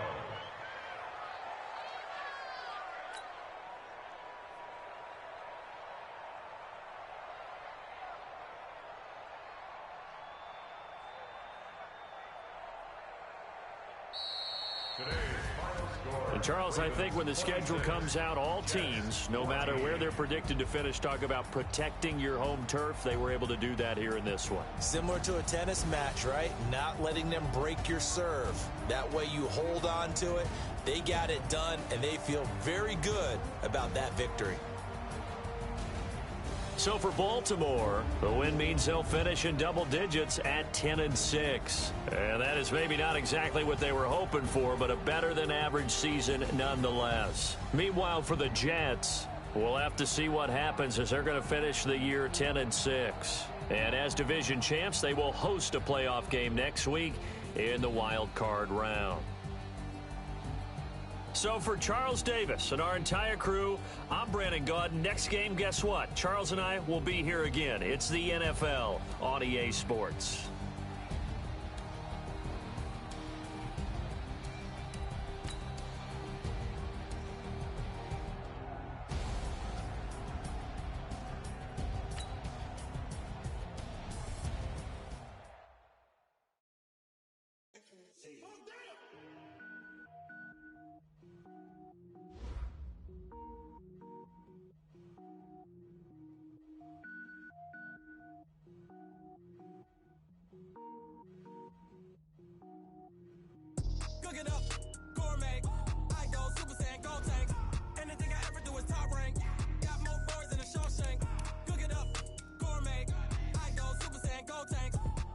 Today's final score. And Charles, I think when the schedule comes out, all teams, no matter where they're predicted to finish, talk about protecting your home turf. They were able to do that here in this one. Similar to a tennis match, right? Not letting them break your serve. That way you hold on to it. They got it done, and they feel very good about that victory. So for Baltimore, the win means they'll finish in double digits at 10-6. And that is maybe not exactly what they were hoping for, but a better than average season nonetheless. Meanwhile, for the Jets, we'll have to see what happens as they're going to finish the year 10-6. And as division champs, they will host a playoff game next week in the wild card round. So for Charles Davis and our entire crew, I'm Brandon Gaudin. Next game, guess what? Charles and I will be here again. It's the NFL on EA Sports. Cook it up, gourmet. I go Super Saiyan, go tank. Anything I ever do is top rank. Got more boys than a Shawshank. Cook it up, gourmet. I go Super Saiyan, go tank.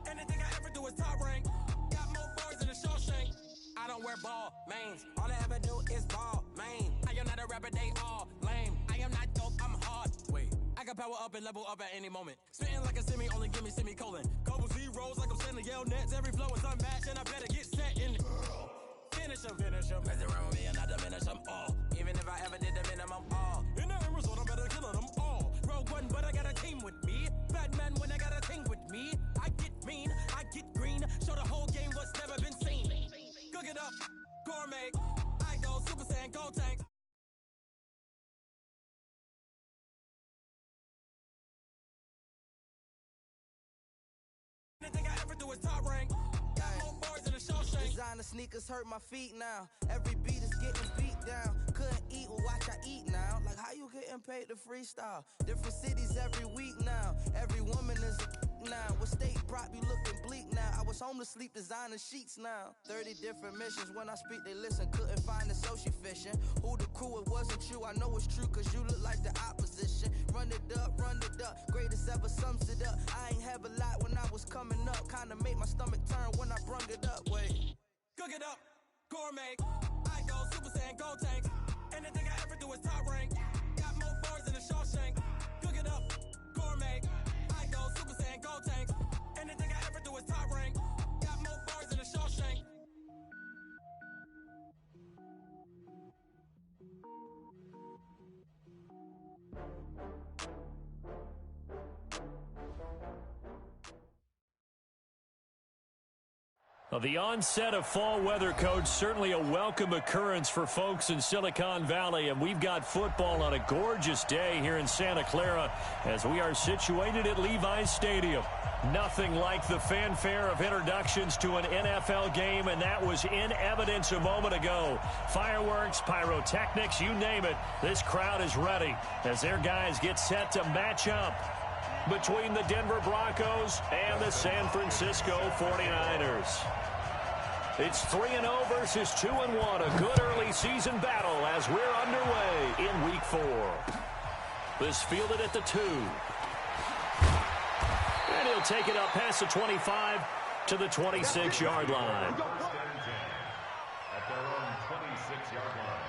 Anything I ever do is top rank. Got more boys than a Shawshank. I don't wear ball mains. All I ever do is ball main. I am not a rapper, they all lame. I am not dope, I'm hard. Wait, I can power up and level up at any moment. Spitting like a semi, only give me semicolon. Couple zeros like I'm sending yell nets. Every flow is unmatched and I better get set in. Finish them. Mess around with me and I diminish them all. Even if I ever did the minimum all. In the end result, I'm better killing them all. Rogue One, but I got a team with me. Batman when I got a thing with me. I get mean, I get green. Show the whole game what's never been seen. Cook it up, gourmet. I go Super Saiyan, go tank. Anything I ever do is top rank. Got more boys in the Shawshank. Designer sneakers hurt my feet now. Every beat is getting beat down. Couldn't eat, well watch I eat now. Like how you getting paid to freestyle? Different cities every week now. Every woman is a now. What state prop you looking bleak now? I was home to sleep designer sheets now. 30 different missions. When I speak they listen. Couldn't find it so she fishing. Who the crew, it wasn't you. I know it's true cause you look like the opposition. Run it up. Greatest ever sums it up. I ain't have a lot when I was coming up. Kinda made my stomach turn when I brung it up. Wait. Cook it up, gourmet. I go Super Saiyan, go tank. Anything I ever do is top rank. Got more boys than a Shawshank. Cook it up, gourmet. I go Super Saiyan, go tank. Anything I ever do is top rank. Got more boys than a Shawshank. The onset of fall weather, Coach, certainly a welcome occurrence for folks in Silicon Valley, and we've got football on a gorgeous day here in Santa Clara as we are situated at Levi's Stadium. Nothing like the fanfare of introductions to an NFL game, and that was in evidence a moment ago. Fireworks, pyrotechnics, you name it, this crowd is ready as their guys get set to match up between the Denver Broncos and the San Francisco 49ers. It's 3-0 versus 2-1. A good early season battle as we're underway in Week 4. This fielded at the 2. And he'll take it up past the 25 to the 26-yard line. At their own 26-yard line.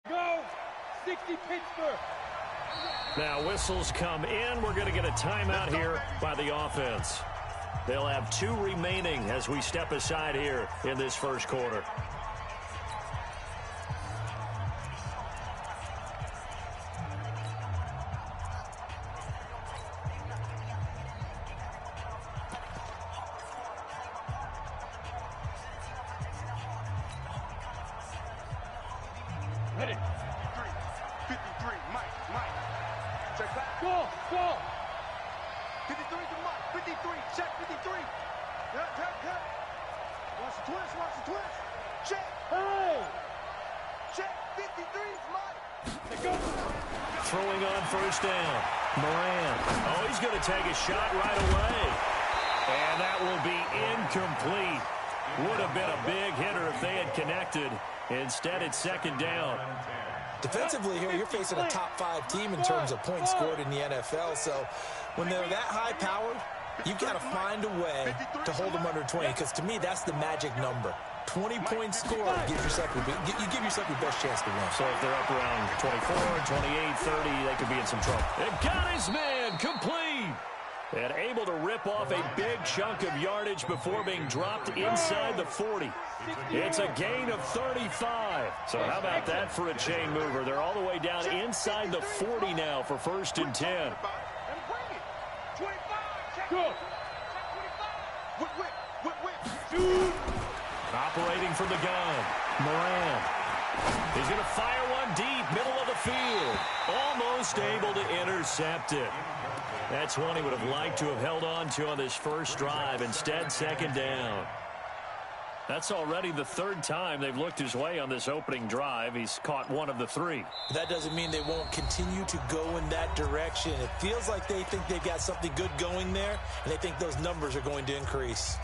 Go! 60 Pittsburgh! Now whistles come in. We're going to get a timeout here by the offense. They'll have 2 remaining as we step aside here in this first quarter. Hit it. 53, Mike. Check back. Go. 53 to Mike. 53, check 53. Yeah. Watch the twist. Check. Hey. Check 53's Mike. Throwing on first down. Moran. Oh, he's going to take a shot right away. And that will be incomplete. Would have been a big hitter if they had connected. Instead, it's second down. Defensively here, you're facing a top 5 team in terms of points scored in the NFL. So when they're that high-powered, you've got to find a way to hold them under 20, because to me, that's the magic number. 20 points scored, you give yourself your best chance to win. So if they're up around 24, 28, 30, they could be in some trouble. It got his man complete. And able to rip off a big chunk of yardage before being dropped inside the 40. It's a gain of 35. So how about that for a chain mover? They're all the way down inside the 40 now for 1st and 10. Operating from the gun, Moran. He's going to fire one deep, middle of the field. Almost able to intercept it. That's one he would have liked to have held on to on this first drive. Instead, second down. That's already the 3rd time they've looked his way on this opening drive. He's caught one of the 3. That doesn't mean they won't continue to go in that direction. It feels like they think they've got something good going there, and they think those numbers are going to increase.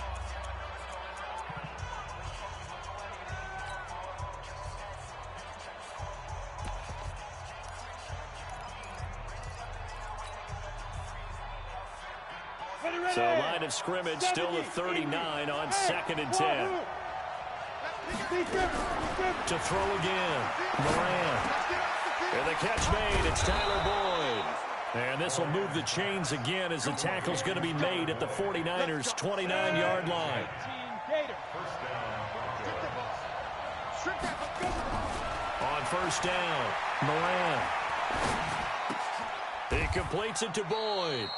So line of scrimmage still the 39 on 2nd and 10. To throw again, Moran. And the catch made, it's Tyler Boyd. And this will move the chains again as the tackle's going to be made at the 49ers' 29-yard line. On first down, Moran. He completes it to Boyd.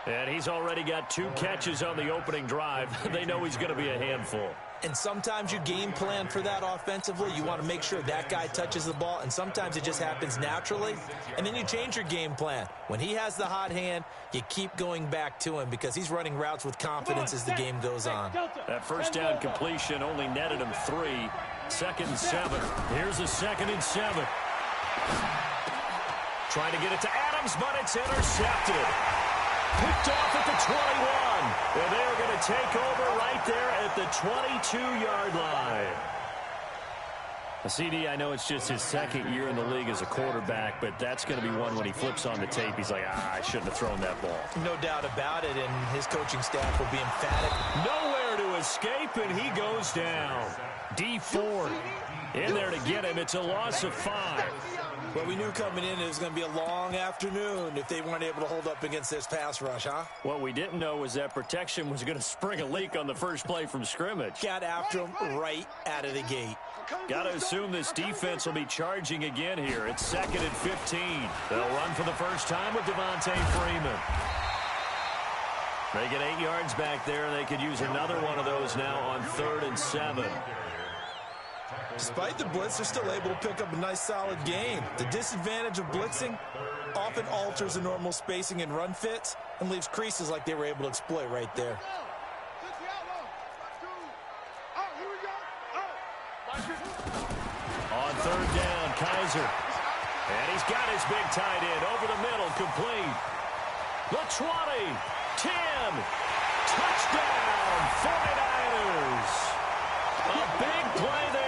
And he's already got 2 catches on the opening drive. They know he's going to be a handful. And sometimes you game plan for that offensively. You want to make sure that guy touches the ball, and sometimes it just happens naturally. And then you change your game plan. When he has the hot hand, you keep going back to him because he's running routes with confidence as the game goes on. That first down completion only netted him 3. 2nd and 7. Here's a 2nd and 7. Trying to get it to Adams, but it's intercepted. Picked off at the 21. And they're going to take over right there at the 22-yard line. CD, I know it's just his 2nd year in the league as a quarterback, but that's going to be one when he flips on the tape. He's like, I shouldn't have thrown that ball. No doubt about it, and his coaching staff will be emphatic. Nowhere to escape, and he goes down. D Ford in there to get him. It's a loss of 5. Well, we knew coming in it was going to be a long afternoon if they weren't able to hold up against this pass rush, huh? What we didn't know was that protection was going to spring a leak on the first play from scrimmage. Got after him right out of the gate. Got to assume this defense will be charging again here. It's 2nd and 15. They'll run for the first time with Devontae Freeman. They get 8 yards back there. They could use another one of those now on 3rd and 7. Despite the blitz, they're still able to pick up a nice, solid gain. The disadvantage of blitzing often alters the normal spacing and run fits and leaves creases like they were able to exploit right there. On 3rd down, Kaiser. And he's got his big tight end over the middle, complete. The 20, 10, touchdown, 49ers. A big play there.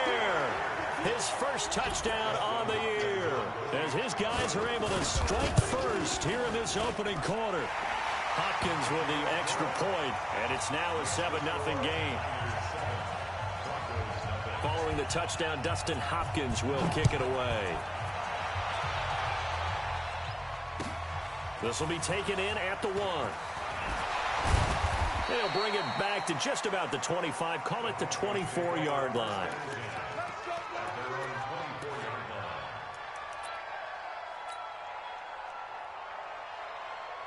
His first touchdown on the year as his guys are able to strike first here in this opening quarter. Hopkins with the extra point, and it's now a 7-0 game. Following the touchdown, Dustin Hopkins will kick it away. This will be taken in at the 1. They'll bring it back to just about the 25. Call it the 24-yard line.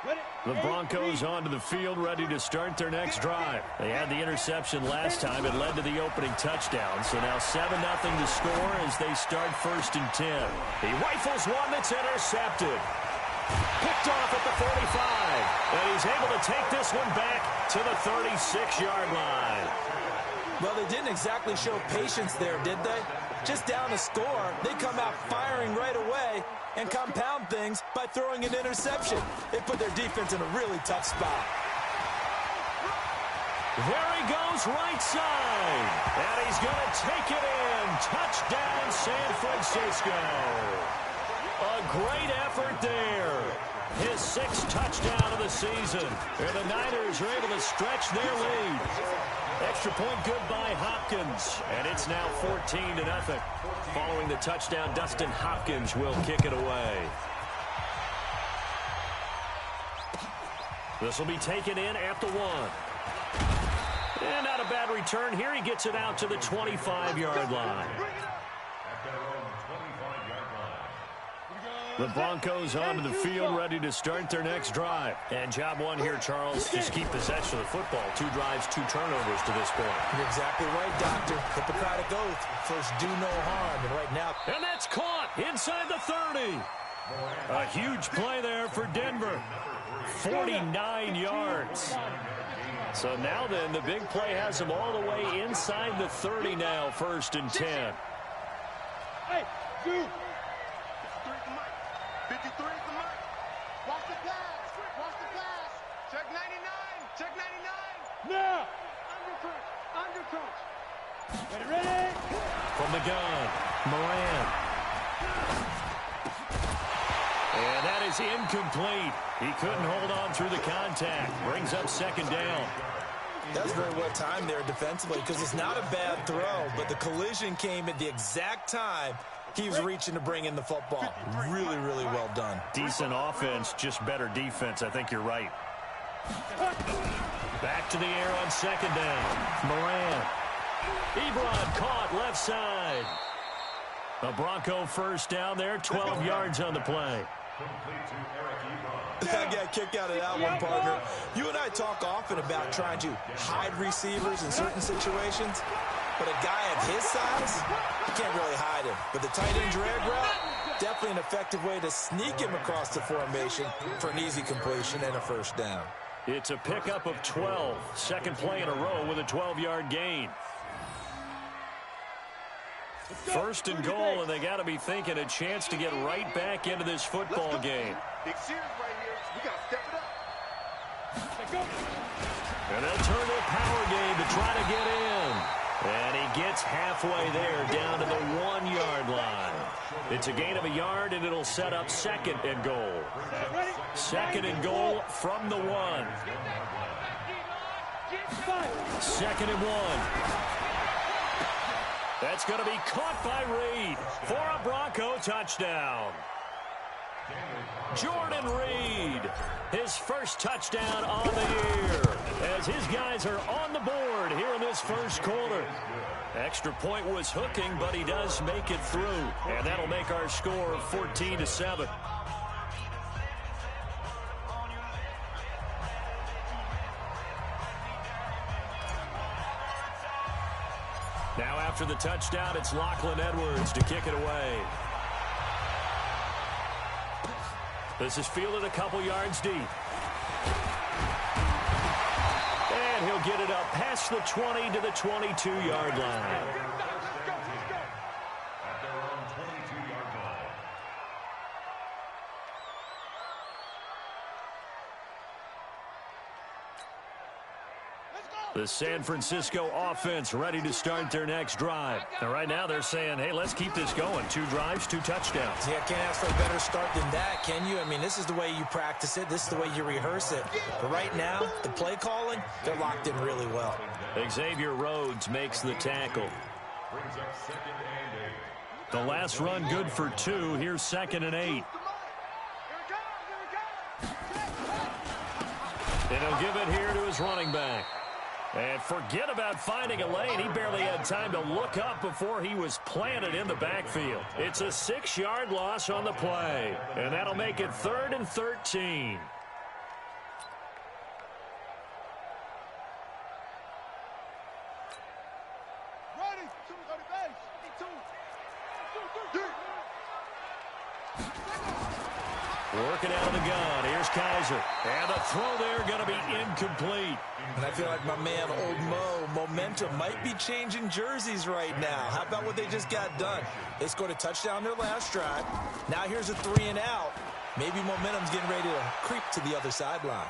Ready? The Broncos onto the field, ready to start their next drive. They had the interception last time. It led to the opening touchdown. So now 7-0 to score as they start 1st and 10. He rifles one that's intercepted. Picked off at the 45. And he's able to take this one back to the 36-yard line. Well, they didn't exactly show patience there, did they? Just down a score, they come out firing right away and compound things by throwing an interception. They put their defense in a really tough spot. There he goes, right side. And he's going to take it in. Touchdown, San Francisco. A great effort there. His 6th touchdown of the season. And the Niners are able to stretch their lead. Extra point good by Hopkins. And it's now 14-0. Following the touchdown, Dustin Hopkins will kick it away. This will be taken in at the 1. And not a bad return here. He gets it out to the 25-yard line. The Broncos onto the field, ready to start their next drive. And job one here, Charles, just keep possession of the football. 2 drives, 2 turnovers to this point. You're exactly right, Doctor. Hippocratic oath. First, do no harm. And right now... And that's caught inside the 30. A huge play there for Denver. 49 yards. So now then, the big play has him all the way inside the 30 now, 1st and 10. Hey, dude. 53 is the mic. Watch the pass. Watch the pass. Check 99. Check 99. Now. Under crunch. Ready? From the gun, Moran. And that is incomplete. He couldn't hold on through the contact. Brings up 2nd down. That's very well timed there defensively because it's not a bad throw, but the collision came at the exact time he was reaching to bring in the football. Really, really well done. Decent offense, just better defense. I think you're right. Back to the air on 2nd down. Moran. Ebron caught left side. A Bronco 1st down there, 12 yards on the play. I got a kick out of that one, partner. You and I talk often about trying to hide receivers in certain situations, but a guy of his size, you can't really hide him. But the tight end drag route, definitely an effective way to sneak him across the formation for an easy completion and a 1st down. It's a pickup of 12. 2nd play in a row with a 12-yard gain. 1st and goal, and they got to be thinking a chance to get right back into this football game. Big series right here. We got to step it up. And they'll turn to a power game to try to get in. And he gets halfway there, down to the 1-yard line. It's a gain of a yard, and it'll set up 2nd and goal. 2nd and goal from the 1. 2nd and 1. That's going to be caught by Reed for a Bronco touchdown. Jordan Reed, his 1st touchdown on the year, as his guys are on the board here in this 1st quarter. Extra point was hooking, but he does make it through, and that'll make our score 14-7. Now after the touchdown, it's Lachlan Edwards to kick it away. This is fielded a couple yards deep. And he'll get it up past the 20 to the 22-yard line. The San Francisco offense ready to start their next drive. And right now they're saying, hey, let's keep this going. 2 drives, 2 touchdowns. Yeah, can't ask for a better start than that, can you? I mean, this is the way you practice it. This is the way you rehearse it. But right now, the play calling, they're locked in really well. Xavier Rhodes makes the tackle. The last run good for 2. Here's 2nd and 8. And he'll give it here to his running back. And forget about finding a lane. He barely had time to look up before he was planted in the backfield. It's a 6-yard loss on the play. And that'll make it 3rd and 13. Working out of the gun. Here's Kaiser. And the throw there going to be incomplete. And I feel like my man, Old Mo, momentum might be changing jerseys right now. How about what they just got done? They scored a touchdown their last drive. Now here's a 3 and out. Maybe momentum's getting ready to creep to the other sideline.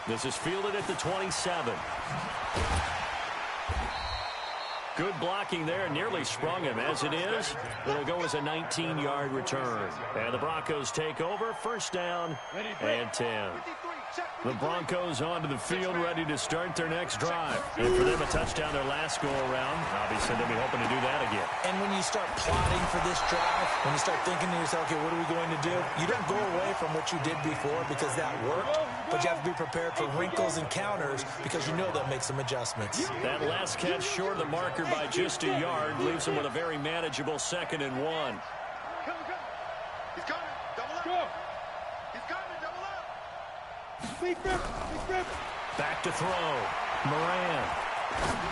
This is fielded at the 27. Good blocking there. Nearly sprung him. As it is, it'll go as a 19-yard return. And the Broncos take over. First down and 10. The Broncos onto the field, ready to start their next drive. And for them, a touchdown their last go-around. Obviously, they'll be hoping to do that again. And when you start plotting for this drive, when you start thinking to yourself, okay, what are we going to do? You don't go away from what you did before because that worked, but you have to be prepared for wrinkles and counters because you know they'll make some adjustments. That last catch short of the marker by just a yard leaves them with a very manageable 2nd and 1. He's coming. Double up. He's coming. Double up. Back to throw. Moran.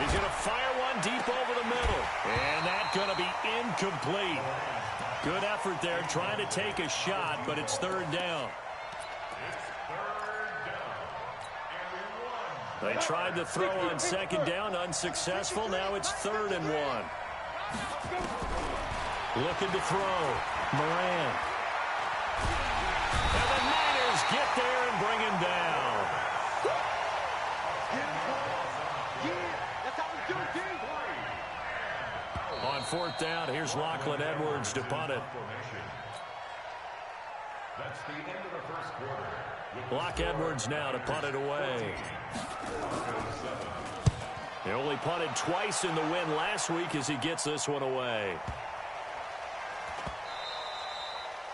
He's going to fire one deep over the middle. And that's going to be incomplete. Good effort there trying to take a shot, but it's 3rd down. They tried to throw on 2nd down, unsuccessful. Now it's 3rd and 1. Looking to throw. Moran. And the Niners get there and bring him down. On 4th down, here's Lachlan Edwards to punt it. That's the end of the first quarter. Lock Edwards now to punt it away. He only punted twice in the win last week as he gets this one away.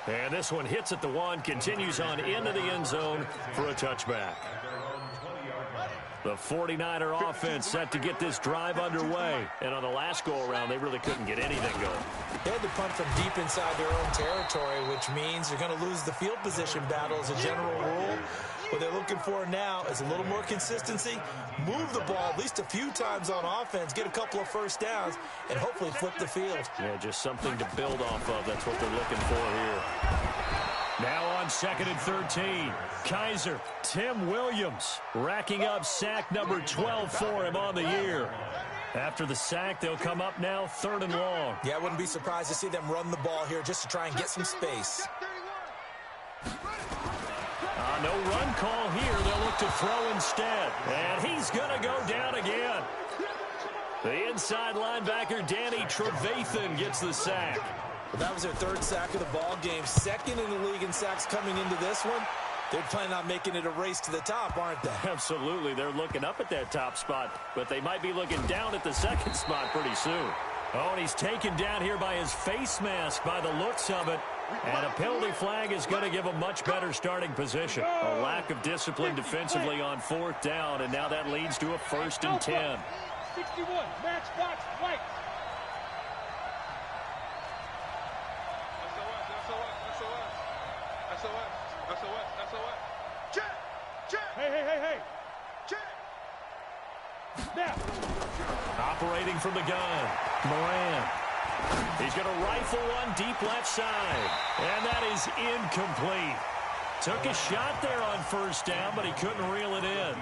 And this one hits at the 1, continues on into the end zone for a touchback. The 49er offense set to get this drive underway. And on the last go-around, they really couldn't get anything going. They had to punt from deep inside their own territory, which means you're going to lose the field position battle as a general rule. What they're looking for now is a little more consistency, move the ball at least a few times on offense, get a couple of first downs, and hopefully flip the field. Yeah, just something to build off of. That's what they're looking for here. Now on 2nd and 13. Kaiser, Tim Williams, racking up sack number 12 for him on the year. After the sack, they'll come up now 3rd and long. Yeah, I wouldn't be surprised to see them run the ball here just to try and get some space. No run call here. They'll look to throw instead. And he's going to go down again. The inside linebacker, Danny Trevathan, gets the sack. Well, that was their 3rd sack of the ball game. 2nd in the league in sacks coming into this one. They're planning on making it a race to the top, aren't they? Absolutely. They're looking up at that top spot, but they might be looking down at the 2nd spot pretty soon. Oh, and he's taken down here by his face mask by the looks of it. And a penalty flag is going to give a much better starting position. A lack of discipline defensively on 4th down, and now that leads to a 1st and 10. 61, match box, white. SOS. Check. Hey. Check. Now. Operating from the gun, Moran. He's going to rifle one deep left side. And that is incomplete. Took a shot there on 1st down, but he couldn't reel it in.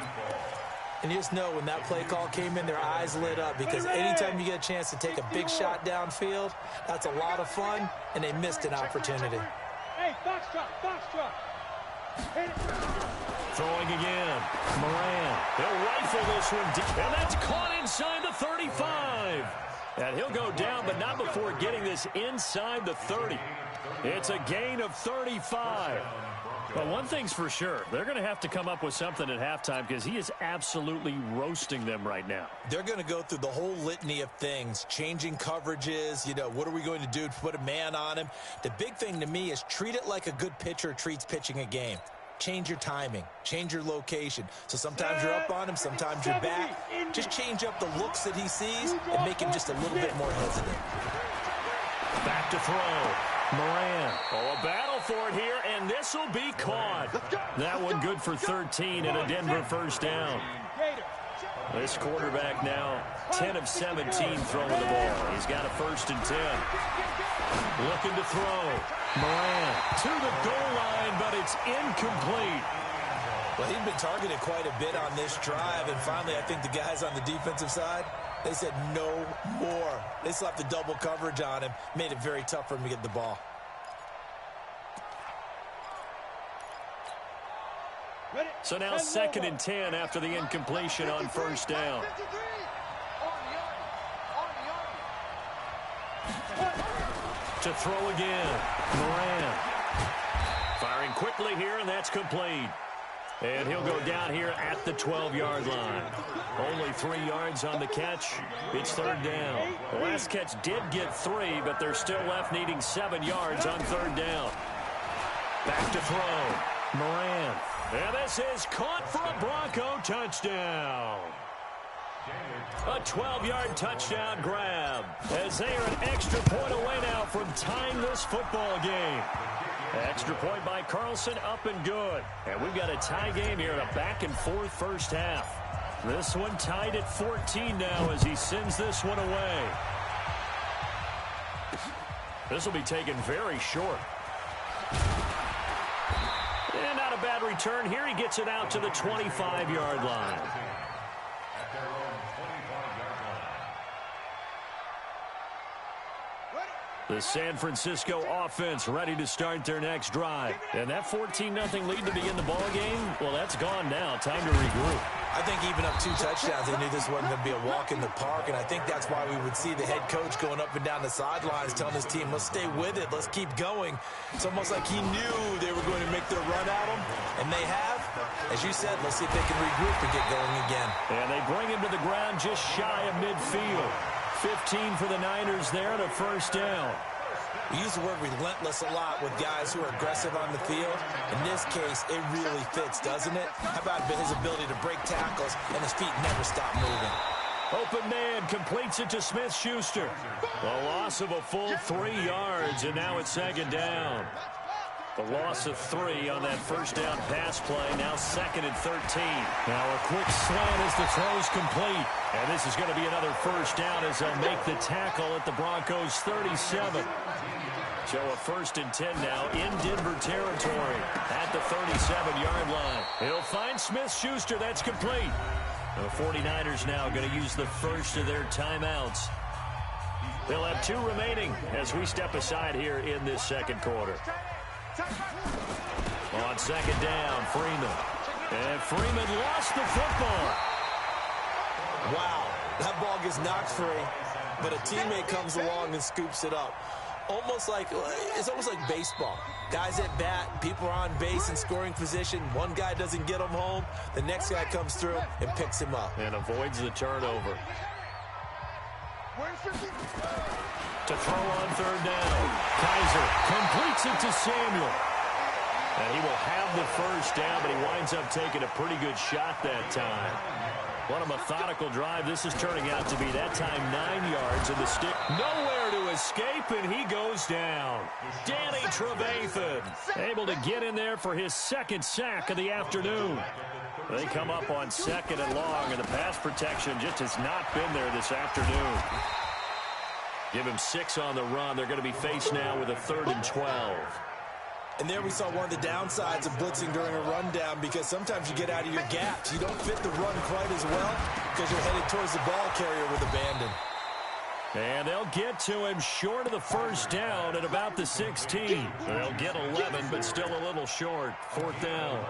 And you just know when that play call came in, their eyes lit up because anytime you get a chance to take a big shot downfield, that's a lot of fun, and they missed an opportunity. Hey, box drop. Hit it. Throwing again. Moran. He'll rifle this one deep. And that's caught inside the 35. And he'll go down, but not before getting this inside the 30. It's a gain of 35. But one thing's for sure, they're going to have to come up with something at halftime because he is absolutely roasting them right now. They're going to go through the whole litany of things, changing coverages, what are we going to do to put a man on him? The big thing to me is treat it like a good pitcher treats pitching a game. Change your timing, change your location. So sometimes you're up on him, sometimes you're back. Just change up the looks that he sees and make him just a little bit more hesitant. Back to throw. Moran. Oh, a battle for it here, and this will be caught. That one good for 13 and a Denver 1st down. This quarterback now 10 of 17 throwing the ball. He's got a 1st and 10. Looking to throw. Moran to the goal line, but it's incomplete. Well, he'd been targeted quite a bit on this drive, and finally I think the guys on the defensive side, they said no more. They slapped the double coverage on him, made it very tough for him to get the ball. So now 2nd and 10 after the incompletion on 1st down. To throw again. Moran. Firing quickly here, and that's complete. And he'll go down here at the 12-yard line. Only 3 yards on the catch. It's 3rd down. The last catch did get 3, but they're still left needing 7 yards on 3rd down. Back to throw. Moran. And this is caught for a Bronco touchdown. A 12-yard touchdown grab as they are an extra point away now from tying this football game. Extra point by Carlson, up and good. And we've got a tie game here in a back-and-forth first half. This one tied at 14 now as he sends this one away. This will be taken very short. And not a bad return here. He gets it out to the 25-yard line. The San Francisco offense ready to start their next drive. And that 14-0 lead to begin the ball game, well, that's gone now. Time to regroup. I think even up 2 touchdowns, they knew this wasn't going to be a walk in the park, and I think that's why we would see the head coach going up and down the sidelines telling his team, let's stay with it, let's keep going. It's almost like he knew they were going to make their run at him, and they have. As you said, let's see if they can regroup and get going again. And they bring him to the ground just shy of midfield. 15 for the Niners there and a 1st down. We use the word relentless a lot with guys who are aggressive on the field. In this case, it really fits, doesn't it? How about his ability to break tackles and his feet never stop moving? Open man completes it to Smith-Schuster. A loss of a full 3 yards, and now it's 2nd down. The loss of 3 on that 1st down pass play. Now 2nd and 13. Now a quick slant as the throw's complete. And this is going to be another 1st down as they'll make the tackle at the Broncos' 37. So a 1st and 10 now in Denver territory at the 37-yard line. He'll find Smith-Schuster. That's complete. The 49ers now going to use the first of their timeouts. They'll have 2 remaining as we step aside here in this 2nd quarter. On 2nd down, Freeman. And Freeman lost the football. Wow, that ball gets knocked free, but a teammate comes along and scoops it up. It's almost like baseball. Guys at bat, people are on base in scoring position. One guy doesn't get him home. The next guy comes through and picks him up. And avoids the turnover. To throw on 3rd down. Kaiser completes it to Samuel. And he will have the 1st down, but he winds up taking a pretty good shot that time. What a methodical drive this is turning out to be. That time 9 yards and the stick. Nowhere to escape, and he goes down. Danny Trevathan able to get in there for his 2nd sack of the afternoon. They come up on 2nd and long, and the pass protection just has not been there this afternoon. Give him 6 on the run. They're going to be faced now with a 3rd and 12. And there we saw one of the downsides of blitzing during a rundown, because sometimes you get out of your gaps. You don't fit the run quite as well because you're headed towards the ball carrier with abandon. And they'll get to him short of the 1st down at about the 16. They'll get 11, but still a little short. 4th down.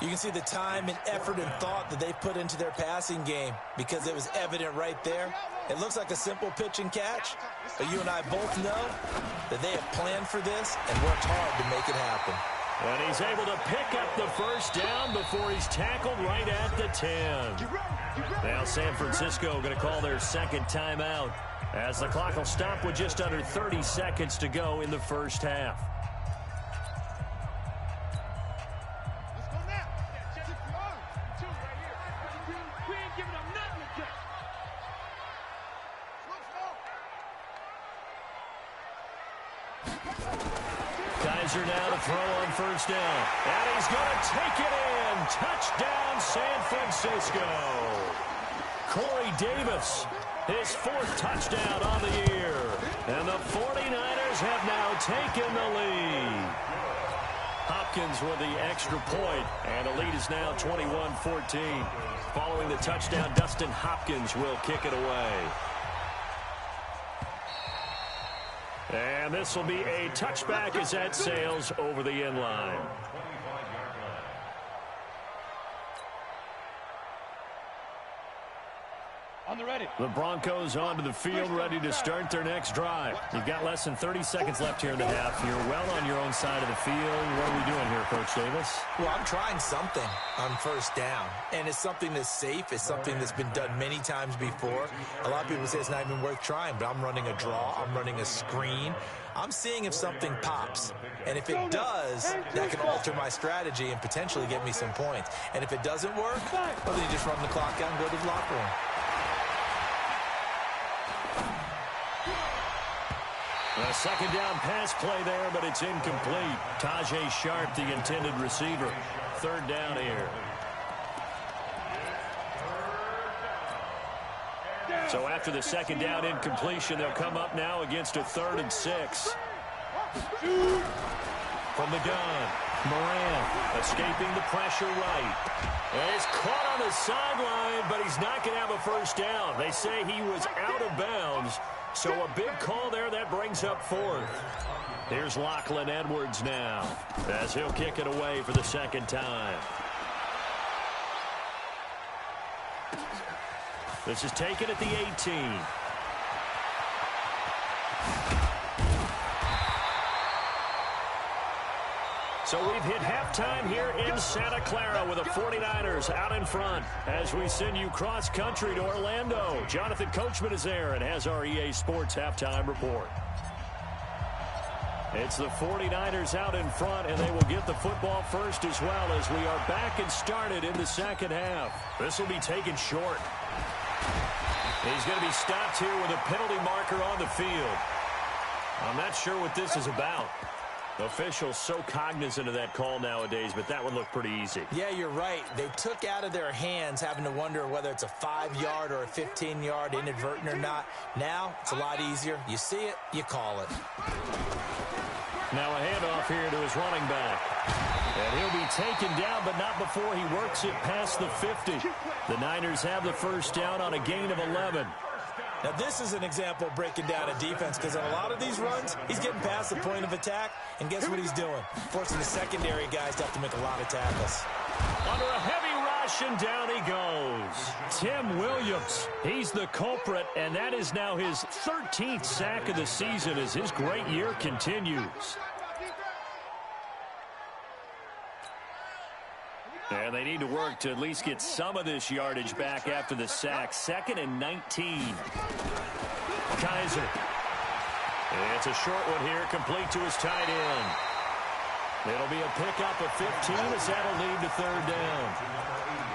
You can see the time and effort and thought that they put into their passing game, because it was evident right there. It looks like a simple pitch and catch, but you and I both know that they have planned for this and worked hard to make it happen. And he's able to pick up the 1st down before he's tackled right at the 10. Now San Francisco going to call their 2nd timeout as the clock will stop with just under 30 seconds to go in the 1st half. Kaiser now to throw on 1st down. And he's going to take it in. Touchdown, San Francisco. Corey Davis, his 4th touchdown on the year. And the 49ers have now taken the lead. Hopkins with the extra point, and the lead is now 21-14. Following the touchdown, Dustin Hopkins will kick it away. And this will be a touchback as that sails over the end line. The Broncos onto the field, ready to start their next drive. You've got less than 30 seconds left here in the half. You're well on your own side of the field. What are we doing here, Coach Davis? Well, I'm trying something on first down, and it's something that's safe. It's something that's been done many times before. A lot of people say it's not even worth trying, but I'm running a draw. I'm running a screen. I'm seeing if something pops, and if it does, that can alter my strategy and potentially get me some points. And if it doesn't work, well, then you just run the clock out and go to the locker room. A second down pass play there, but it's incomplete. Tajay Sharp, the intended receiver. 3rd down here. So after the second down incompletion, they'll come up now against a 3rd and 6. From the gun, Moran escaping the pressure right. And he's caught on the sideline, but he's not going to have a first down. They say he was out of bounds. So a big call there that brings up 4th. Here's Lachlan Edwards now as he'll kick it away for the second time. This is taken at the 18. So we've hit halftime here in Santa Clara with the 49ers out in front as we send you cross-country to Orlando. Jonathan Coachman is there and has our EA Sports halftime report. It's the 49ers out in front, and they will get the football first as well as we are back and started in the second half. This will be taken short. He's going to be stopped here with a penalty marker on the field. I'm not sure what this is about. Officials so cognizant of that call nowadays, but that would look pretty easy. Yeah, you're right. They took out of their hands having to wonder whether it's a 5-yard or a 15-yard inadvertent or not. Now, it's a lot easier. You see it, you call it. Now a handoff here to his running back. And he'll be taken down, but not before he works it past the 50. The Niners have the first down on a gain of 11. Now, this is an example of breaking down a defense because on a lot of these runs, he's getting past the point of attack, and guess what he's doing? Forcing the secondary guys to have to make a lot of tackles. Under a heavy rush, and down he goes. Tim Williams, he's the culprit, and that is now his 13th sack of the season as his great year continues. And they need to work to at least get some of this yardage back after the sack. 2nd and 19. Kaiser. It's a short one here, complete to his tight end. It'll be a pickup of 15 as that'll lead to 3rd down.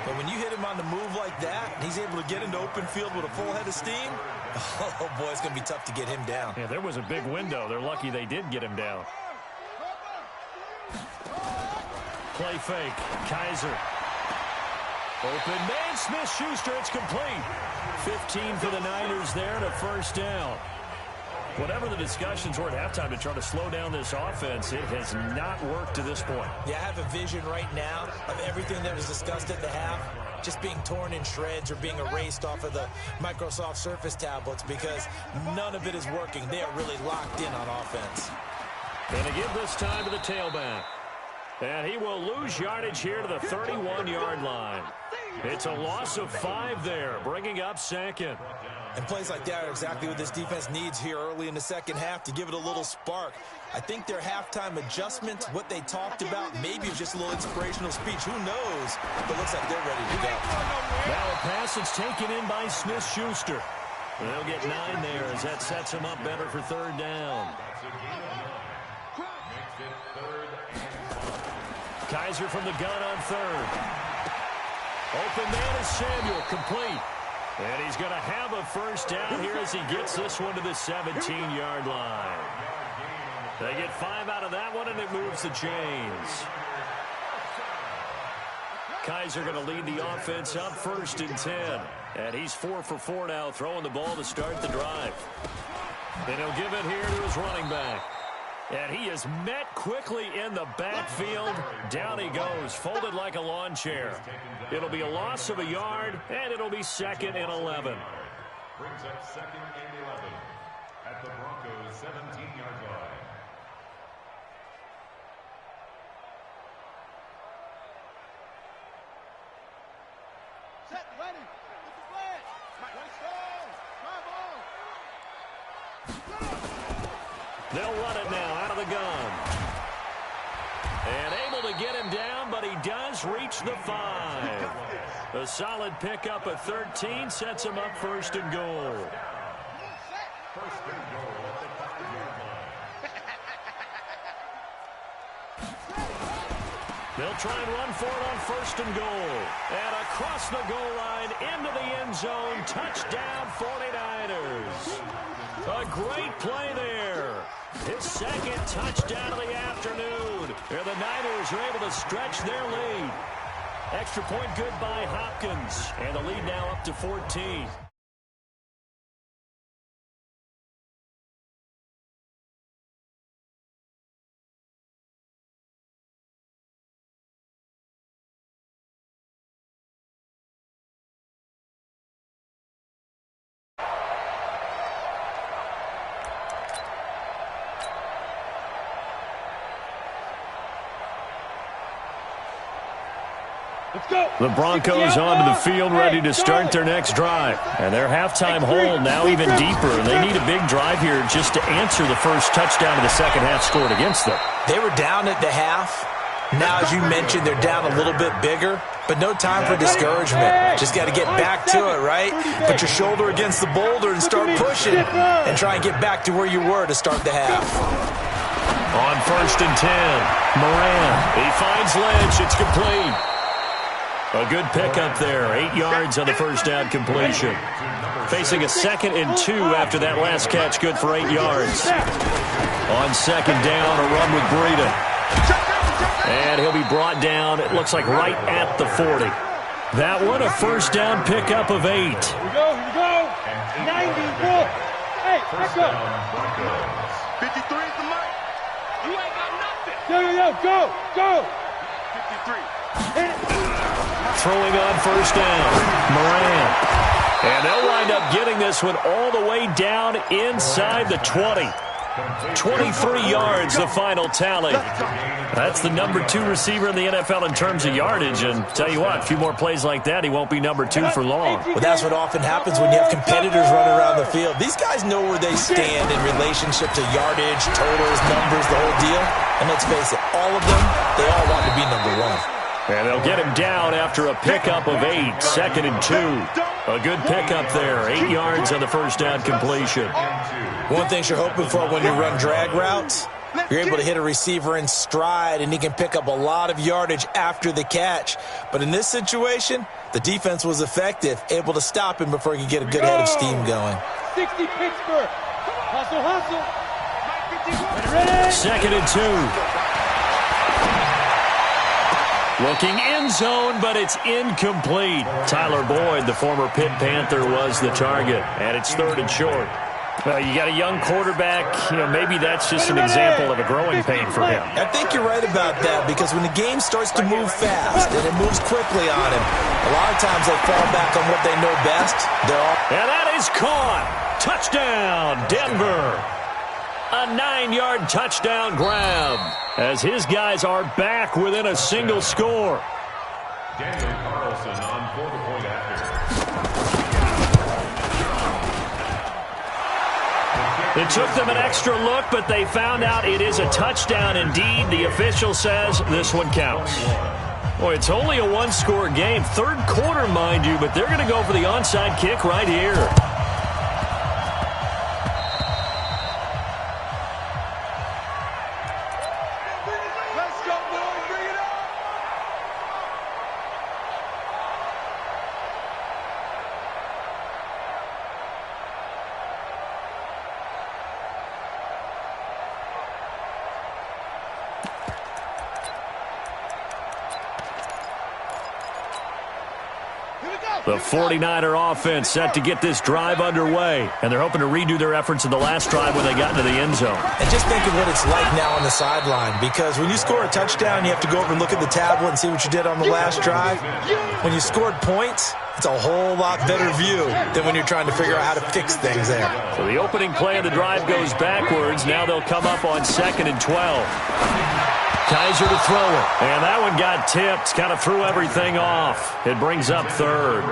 But when you hit him on the move like that, and he's able to get into open field with a full head of steam, oh boy, it's going to be tough to get him down. Yeah, there was a big window. They're lucky they did get him down. Play fake. Kaiser. Open man. Smith-Schuster. It's complete. 15 for the Niners there and a first down. Whatever the discussions were at halftime to try to slow down this offense, it has not worked to this point. Yeah, I have a vision right now of everything that was discussed at the half just being torn in shreds or being erased off of the Microsoft Surface tablets because none of it is working. They are really locked in on offense. And to give this time to the tailback. And he will lose yardage here to the 31-yard line. It's a loss of 5 there, bringing up 2nd. And plays like that are exactly what this defense needs here early in the second half to give it a little spark. I think their halftime adjustments, what they talked about, maybe it was just a little inspirational speech. Who knows? But it looks like they're ready to go. Now a pass is taken in by Smith-Schuster. They'll get 9 there as that sets him up better for 3rd down. Kaiser from the gun on 3rd. Open man is Samuel, complete. And he's going to have a first down here as he gets this one to the 17-yard line. They get 5 out of that one, and it moves the chains. Kaiser going to lead the offense up 1st and 10. And he's 4 for 4 now, throwing the ball to start the drive. And he'll give it here to his running back. And he is met quickly in the backfield. Down he goes, folded like a lawn chair. It'll be a loss of a yard, and it'll be 2nd and 11. Brings up 2nd and 11 at the Broncos' 17-yard line. Set, ready. Get the flag. Let's go. They'll run it now out of the gun. And able to get him down, but he does reach the 5. A solid pickup at 13 sets him up 1st and goal. 1st and goal at the 5-yard line. They'll try and run for it on 1st and goal. And across the goal line into the end zone. Touchdown 49ers. A great play there. His 2nd touchdown of the afternoon. And the Niners are able to stretch their lead. Extra point good by Hopkins. And the lead now up to 14. The Broncos onto the field ready to start their next drive. And their halftime hole now even deeper. And they need a big drive here just to answer the first touchdown of the second half scored against them. They were down at the half. Now, as you mentioned, they're down a little bit bigger. But no time for discouragement. Just got to get back to it, right? Put your shoulder against the boulder and start pushing. And try and get back to where you were to start the half. On 1st and 10, Moran. He finds Lynch. It's complete. A good pickup there. 8 yards on the first down completion. Facing a 2nd and 2 after that last catch. Good for 8 yards. On 2nd down, a run with Breida. And he'll be brought down, it looks like, right at the 40. That one, a first down pickup of 8. Here we go. 91. Hey, back up. 53 is the mic. You ain't got nothing. Go. 53. Hit it. Throwing on first down, Moran. And they'll wind up getting this one all the way down inside the 20. 23 yards, the final tally. That's the number 2 receiver in the NFL in terms of yardage. And tell you what, a few more plays like that, he won't be number 2 for long. Well, that's what often happens when you have competitors running around the field. These guys know where they stand in relationship to yardage, totals, numbers, the whole deal. And let's face it, all of them, they all want to be number 1. And they'll get him down after a pickup of 8, 2nd and 2. A good pickup there, 8 yards on the first down completion. One thing you're hoping for when you run drag routes, you're able to hit a receiver in stride, and he can pick up a lot of yardage after the catch. But in this situation, the defense was effective, able to stop him before he could get a good head of steam going. 60 Pittsburgh. Hustle. 2nd and 2. Looking end zone, but it's incomplete. Tyler Boyd, the former Pitt Panther, was the target, and it's 3rd and short. You got a young quarterback. Maybe that's just an example of a growing pain for him. I think you're right about that, because when the game starts to move fast and it moves quickly on him, a lot of times they fall back on what they know best. And that is caught. Touchdown, Denver. A 9-yard touchdown grab as his guys are back within a single score. Daniel Carlson on for the point after. It took them an extra look, but they found out it is a touchdown indeed. The official says this one counts. Boy, it's only a 1-score game. 3rd quarter, mind you, but they're going to go for the onside kick right here. The 49er offense set to get this drive underway, and they're hoping to redo their efforts in the last drive when they got into the end zone. And just think of what it's like now on the sideline, because when you score a touchdown, you have to go over and look at the tablet and see what you did on the last drive. When you scored points, it's a whole lot better view than when you're trying to figure out how to fix things there. So the opening play of the drive goes backwards. Now they'll come up on 2nd and 12. Kaiser to throw it. And that one got tipped. Kind of threw everything off. It brings up 3rd.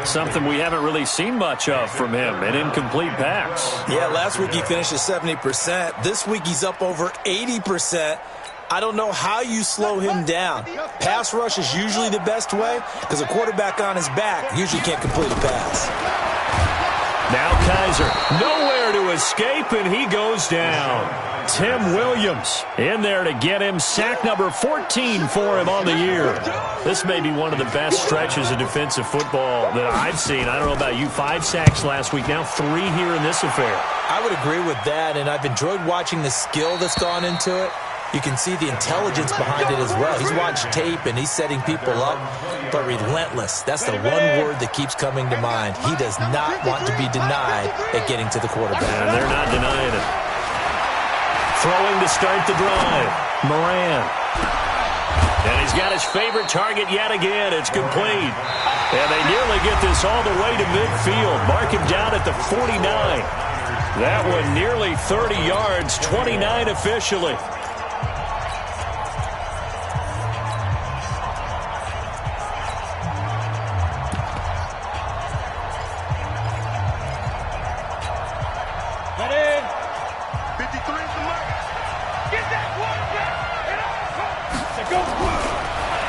Something we haven't really seen much of from him. An incomplete pass. Yeah, last week he finished at 70%. This week he's up over 80%. I don't know how you slow him down. Pass rush is usually the best way because a quarterback on his back usually can't complete a pass. Now Kaiser, nowhere to escape, and he goes down. Tim Williams in there to get him. Sack number 14 for him on the year. This may be one of the best stretches of defensive football that I've seen. I don't know about you. 5 sacks last week, now 3 here in this affair. I would agree with that, and I've enjoyed watching the skill that's gone into it. You can see the intelligence behind it as well. He's watched tape, and he's setting people up, but relentless. That's the one word that keeps coming to mind. He does not want to be denied at getting to the quarterback. And they're not denying it. Throwing to start the drive. Moran. And he's got his favorite target yet again. It's complete. And they nearly get this all the way to midfield. Mark him down at the 49. That one nearly 30 yards, 29 officially.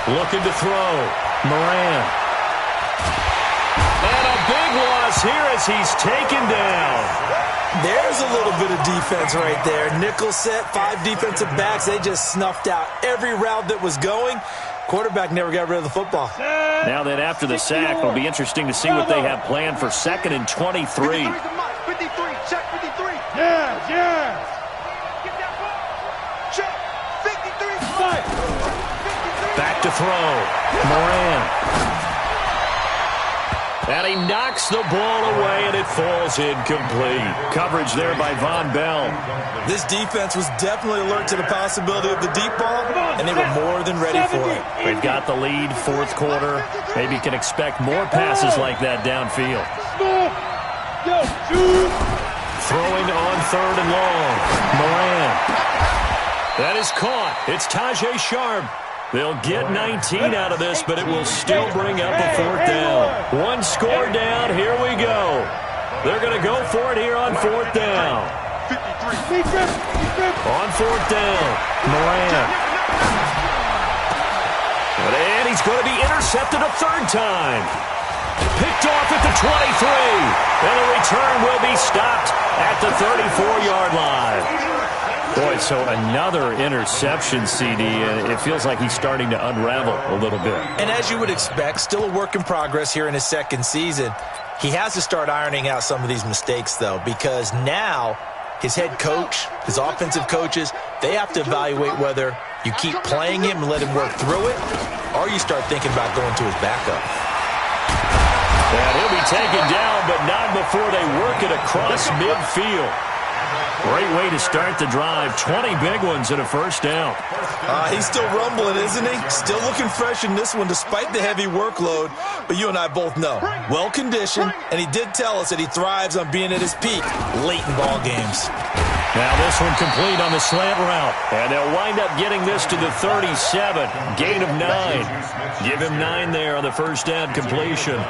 Looking to throw. Moran. And a big loss here as he's taken down. There's a little bit of defense right there. Nickel set, 5 defensive backs. They just snuffed out every route that was going. Quarterback never got rid of the football. Now that after the sack, it'll be interesting to see what they have planned for 2nd and 23. 53, check 53. Yeah. Get that ball. Check 53. Back to throw. Moran. And he knocks the ball away, and it falls incomplete. Coverage there by Von Bell. This defense was definitely alert to the possibility of the deep ball, and they were more than ready for it. They've got the lead, 4th quarter. Maybe you can expect more passes like that downfield. Throwing on 3rd and long. Moran. That is caught. It's Tajay Sharp. They'll get 19 out of this, but it will still bring up a 4th down. 1 score down. Here we go. They're going to go for it here on 4th down. On 4th down, Moran. And he's going to be intercepted a 3rd time. Picked off at the 23. And the return will be stopped at the 34-yard line. Boy, so another interception, CD, and it feels like he's starting to unravel a little bit. And as you would expect, still a work in progress here in his 2nd season. He has to start ironing out some of these mistakes, though, because now his head coach, his offensive coaches, they have to evaluate whether you keep playing him and let him work through it, or you start thinking about going to his backup. And he'll be taken down, but not before they work it across midfield. Great way to start the drive. 20 big ones and a 1st down. He's still rumbling, isn't he? Still looking fresh in this one despite the heavy workload. But you and I both know, well-conditioned, and he did tell us that he thrives on being at his peak late in ball games. Now this one complete on the slant route. And they'll wind up getting this to the 37. Gain of 9. Give him 9 there on the 1st down completion.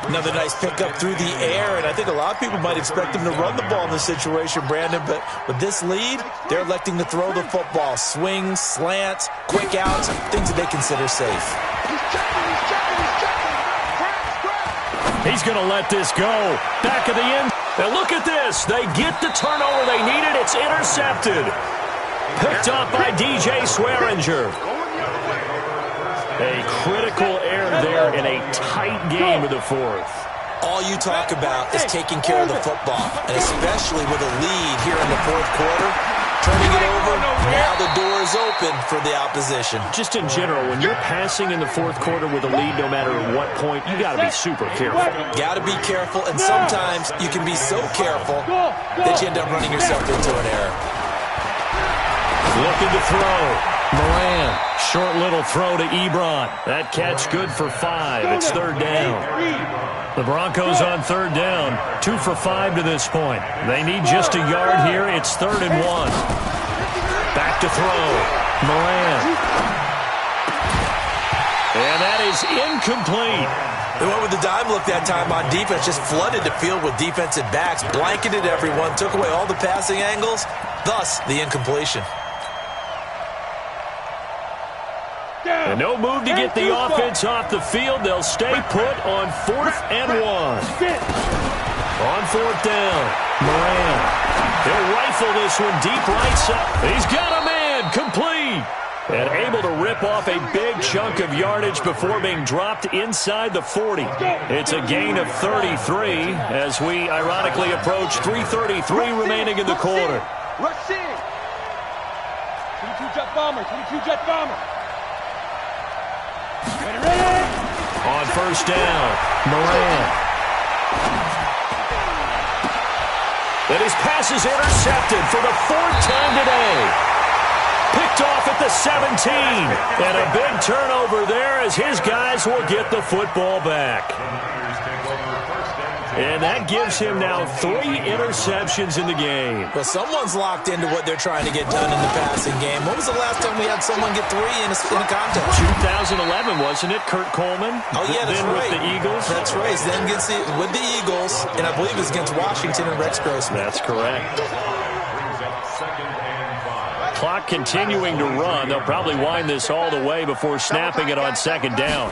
Another nice pickup through the air, and I think a lot of people might expect him to run the ball in this situation, Brandon, but with this lead, they're electing to throw the football. Swings, slants, quick outs, things that they consider safe. He's going to let this go. Back of the end. And look at this. They get the turnover they needed. It's intercepted. Picked up by DJ Swearinger. A critical error there in a tight game of the 4th. All you talk about is taking care of the football, and especially with a lead here in the 4th quarter, turning it over. Now the door is open for the opposition. Just in general, when you're passing in the fourth quarter with a lead, no matter at what point, you got to be super careful. Got to be careful, and sometimes you can be so careful that you end up running yourself into an error. Looking to throw. Moran, short little throw to Ebron. That catch good for 5. It's third down. The Broncos on third down. 2 for 5 to this point. They need just a yard here. It's 3rd and 1. Back to throw. Moran. And that is incomplete. They went with the dime look that time on defense. Just flooded the field with defensive backs. Blanketed everyone. Took away all the passing angles. Thus, the incompletion. And no move to get the offense off the field. They'll stay put on 4th and 1. On 4th down, Moran. He'll rifle this one deep right side. He's got a man, complete. And able to rip off a big chunk of yardage before being dropped inside the 40. It's a gain of 33 as we ironically approach 3:33 remaining in the quarter. Rush in. 22 jet bomber, 22 jet bomber. Ready. On first down, Moran. And his pass is intercepted for the 4th time today. Picked off at the 17. And a big turnover there as his guys will get the football back. And that gives him now 3 interceptions in the game. Well, someone's locked into what they're trying to get done in the passing game. When was the last time we had someone get 3 in a contest? 2011, wasn't it? Kurt Coleman? Oh, yeah, that's right. With the Eagles? That's right. Then gets with the Eagles, and I believe it's against Washington and Rex Grossman. That's correct. Clock continuing to run. They'll probably wind this all the way before snapping it on 2nd down.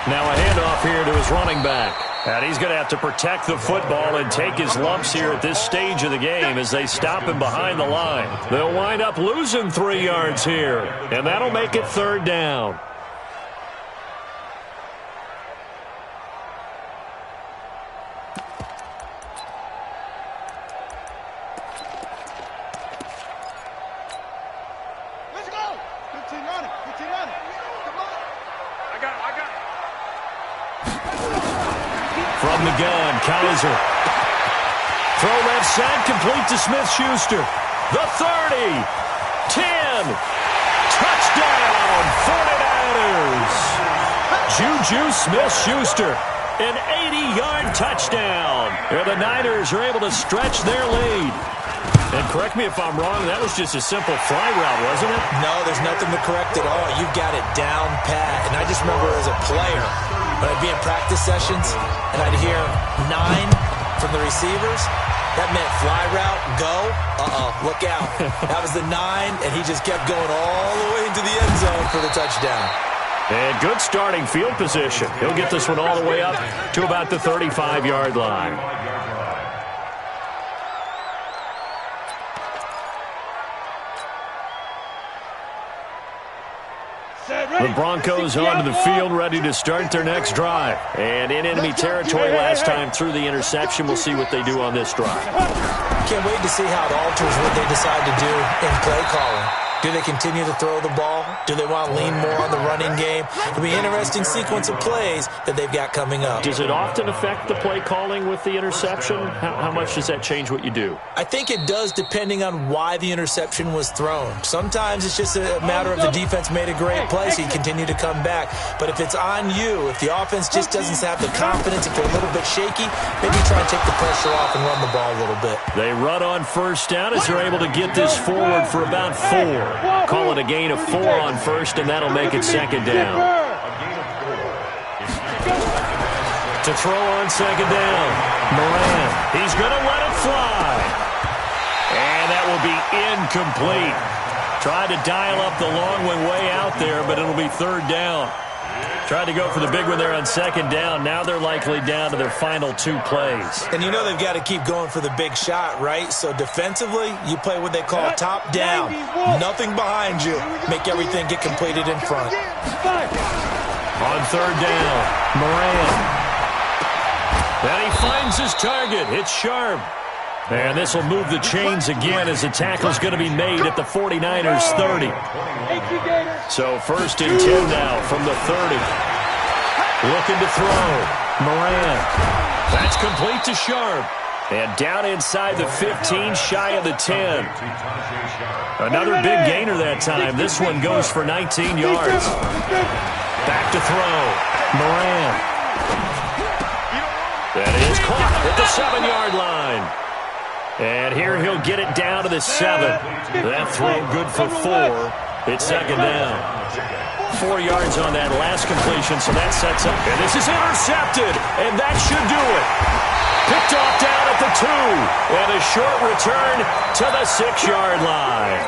Now a handoff here to his running back. And he's going to have to protect the football and take his lumps here at this stage of the game as they stop him behind the line. They'll wind up losing 3 yards here, and that'll make it 3rd down. Let's go. 15 on it. 15 on it. Come on. I got it. From the gun, Kaiser. Throw left side, complete to Smith-Schuster. The 30. 10. Touchdown, 49ers. Juju Smith-Schuster. An 80-yard touchdown. And the Niners are able to stretch their lead. And correct me if I'm wrong, that was just a simple fly route, wasn't it? No, there's nothing to correct at all. You've got it down pat. And I just remember as a player, when I'd be in practice sessions and I'd hear 9 from the receivers, that meant fly route, go, look out. That was the 9, and he just kept going all the way into the end zone for the touchdown. And good starting field position. He'll get this one all the way up to about the 35-yard line. The Broncos onto the field, ready to start their next drive. And in enemy territory last time through the interception. We'll see what they do on this drive. Can't wait to see how it alters what they decide to do in play calling. Do they continue to throw the ball? Do they want to lean more on the running game? It'll be an interesting sequence of plays that they've got coming up. Does it often affect the play calling with the interception? How much does that change what you do? I think it does depending on why the interception was thrown. Sometimes it's just a matter of the defense made a great play, so you continue to come back. But if it's on you, if the offense just doesn't have the confidence, if they're a little bit shaky, maybe try and take the pressure off and run the ball a little bit. They run on first down as they're able to get this forward for about 4. Call it a gain of 4 on first, and that'll make it 2nd down. To throw on 2nd down, Moran. He's going to let it fly. And that will be incomplete. Tried to dial up the long one way out there, but it'll be 3rd down. Tried to go for the big one there on 2nd down. Now they're likely down to their final 2 plays. And you know they've got to keep going for the big shot, right? So defensively, you play what they call top down. Nothing behind you. Make everything get completed in front. On 3rd down, Moran. And he finds his target. It's sharp. And this will move the chains again as the tackle's going to be made at the 49ers 30. So 1st and 10 now from the 30. Looking to throw. Moran. That's complete to Sharp. And down inside the 15, shy of the 10. Another big gainer that time. This one goes for 19 yards. Back to throw. Moran. That is caught at the 7-yard line. And here he'll get it down to the 7. That throw good for 4. It's 2nd down. 4 yards on that last completion, so that sets up. And this is intercepted, and that should do it. Picked off down at the 2. And a short return to the 6-yard line.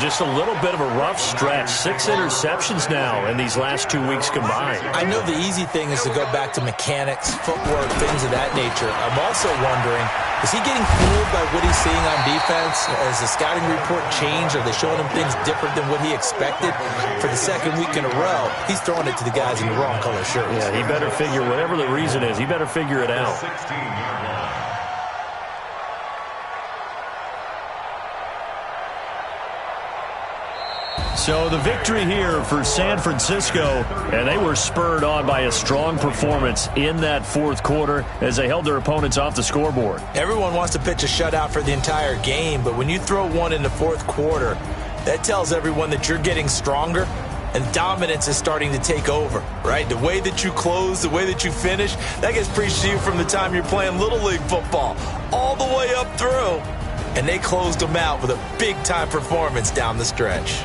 Just a little bit of a rough stretch. 6 interceptions now in these last 2 weeks combined. I know the easy thing is to go back to mechanics, footwork, things of that nature. I'm also wondering, is he getting fooled by what he's seeing on defense? Has the scouting report changed? Are they showing him things different than what he expected? For the 2nd week in a row, he's throwing it to the guys in the wrong color shirts. Yeah, he better figure, whatever the reason is, he better figure it out. So the victory here for San Francisco, and they were spurred on by a strong performance in that 4th quarter as they held their opponents off the scoreboard. Everyone wants to pitch a shutout for the entire game, but when you throw one in the 4th quarter, that tells everyone that you're getting stronger and dominance is starting to take over, right? The way that you close, the way that you finish, that gets preached to you from the time you're playing Little League football all the way up through. And they closed them out with a big-time performance down the stretch.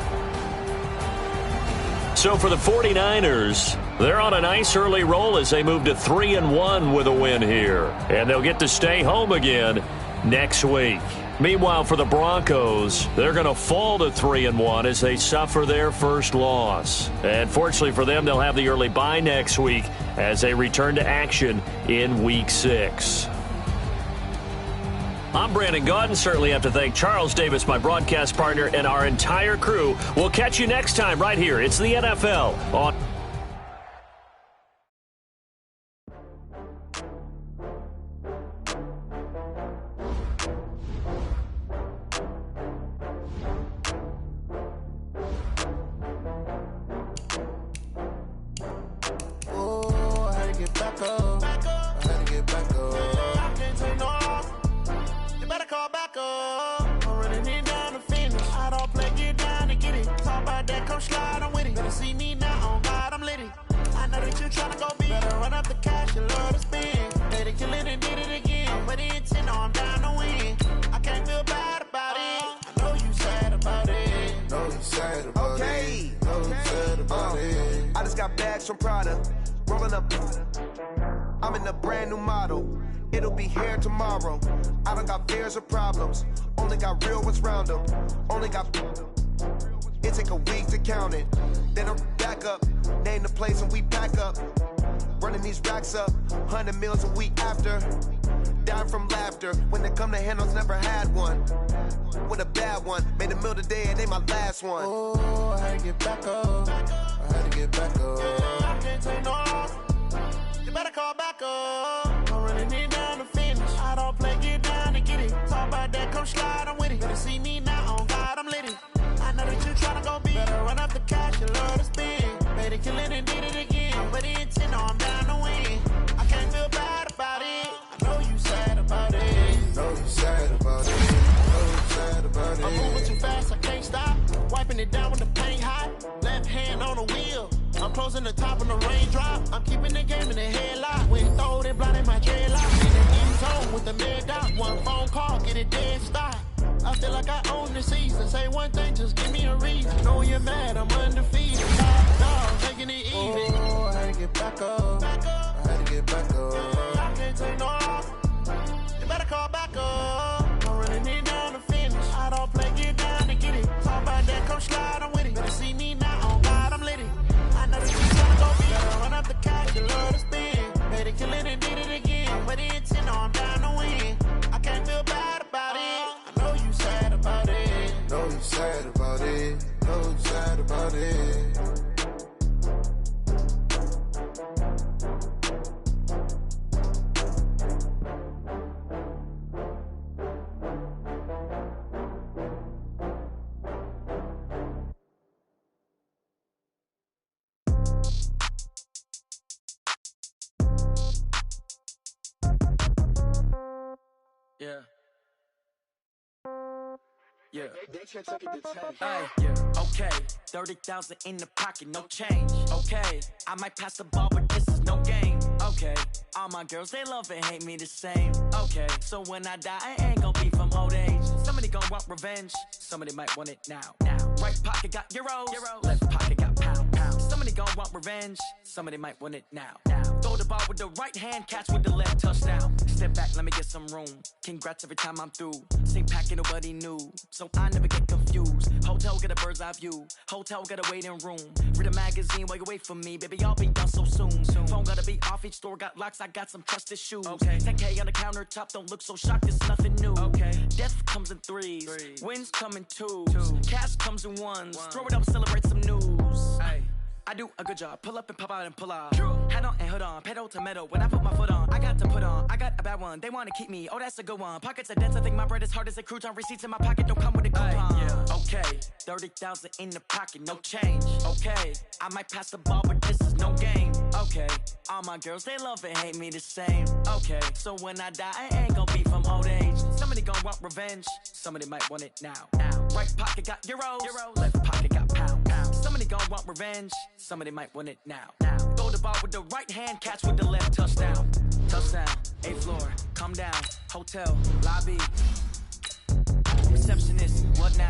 So for the 49ers, they're on a nice early roll as they move to 3-1 with a win here. And they'll get to stay home again next week. Meanwhile, for the Broncos, they're going to fall to 3-1 as they suffer their first loss. And fortunately for them, they'll have the early bye next week as they return to action in Week 6. I'm Brandon Gaudin. Certainly have to thank Charles Davis, my broadcast partner, and our entire crew. We'll catch you next time right here. It's the NFL on... From Prada, rolling up. I'm in a brand new model. It'll be here tomorrow. I don't got fears or problems. Only got real ones round them. Only got. It take a week to count it. Then I'm back up. Name the place and we pack up. Running these racks up. 100 meals a week after. Dying from laughter. When it come to handles, never had one. With a bad one. Made a meal today and they my last one. Oh, I had to get back up. I had to get back up. I can't take no loss. You better call back up. I'm running it down to finish. I don't play, get down to get it. Talk about that, come slide, I'm with it. Better see me now, on God, I'm lit it. I know that you tryna go big. Better run up the cash, you love to spend. Made it, kill it, and did it again. But the intent, no, I'm down to win. I can't feel bad about it. I know you sad about it. Know you sad about it. Know you sad about it. I'm moving too fast, I can't stop. Wiping it down with the paint hot. Left hand on the wheel. I'm closing the top on the raindrop. I'm keeping the game in the headlock. When throwed and blinding my dreadlock. In the end zone with the mid dot. One phone call, get it dead stop. I feel like I own the season. Say one thing, just give me a reason. Know you're mad, I'm undefeated. Top dog, taking it easy. Oh, I had to get back up. I had to get back up. I can't take no loss. You better call back up. I'm running it down to finish. I don't play, get down to get it. Talk about that, come slide, I'm with it. Better see me now, on God, I'm lit it. I know that you tryna go big. Better run up the cash, you love to spend. Made it, kill it, and did it again. But the intent, no, I'm down to win. I can't feel bad about it. I know you sad about it. Know you sad about it. Know you sad about it. Yeah. Yeah. Hey, yeah. Okay, 30,000 in the pocket, no change. Okay, I might pass the ball, but this is no game. Okay, all my girls, they love and hate me the same. Okay, so when I die, I ain't gon' be from old age. Somebody gon' want revenge, somebody might want it now. Right pocket got euros, left pocket got pound. Somebody gon' want revenge, somebody might want it now. Throw the ball with the right hand, catch with the left, touchdown. Step back, let me get some room. Congrats every time I'm through. Same packet, nobody knew, so I never get confused. Hotel get a bird's eye view. Hotel got a waiting room. Read a magazine while you wait for me, baby. I'll be done so soon. Phone gotta be off. Each store got locks. I got some trusted shoes. Okay. 10K on the countertop. Don't look so shocked. It's nothing new. Okay. Death comes in threes. Wins come in twos. Cash comes in ones. Throw it up, celebrate some news. Hey. I do a good job. Pull up and pop out and pull out. Head on and hood on. Pedal to metal. When I put my foot on, I got to put on. I got a bad one. They want to keep me. Oh, that's a good one. Pockets are dense. I think my bread is hard as a crouton. Receipts in my pocket don't come with a coupon. Yeah. Okay. 30,000 in the pocket. No change. Okay. I might pass the ball, but this is no game. Okay. All my girls, they love and hate me the same. Okay. So when I die, I ain't gon' be from old age. Somebody gon' want revenge. Somebody might want it now. Right pocket got euros. Left pocket got pound. Somebody gon' want revenge. Somebody might want it now. Throw the ball with the right hand, catch with the left, touchdown. Touchdown, 8th floor, come down, hotel, lobby. Receptionist, what now?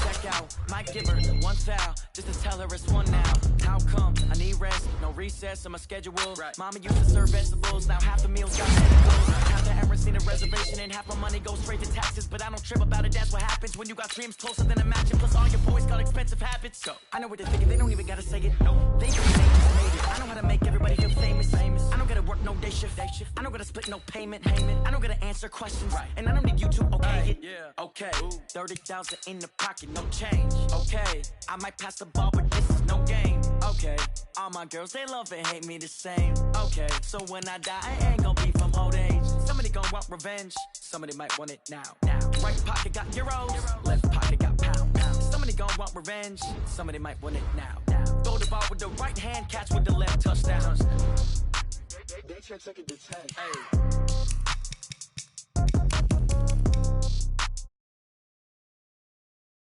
Check out, might give her one foul, just to tell her it's one now. How come? I need rest, no recess on my schedule. Right. Mama used to serve vegetables, now half the meals got tentacles. Half the errands need a reservation and half my money goes straight to taxes. But I don't trip about it, that's what happens when you got dreams closer than a match. Plus all your boys got expensive habits. So I know what they're thinking, they don't even gotta say it. No, they just made it. I know how to make everybody feel famous. I don't gotta work no day shift. I don't gotta split no payment. I don't gotta answer questions. Right. And I don't need you to okay it. Yeah. Okay, 30,000 in the pocket, no change. Okay, I might pass the ball, but this is no game. Okay, all my girls, they love and hate me the same. Okay, so when I die, I ain't gon' be from old age. Somebody gon' want revenge, somebody might want it now. Right pocket got euros, left pocket got pound. Somebody gon' want revenge, somebody might want it now. Throw the ball with the right hand, catch with the left, touchdown. They check it to 10. Hey.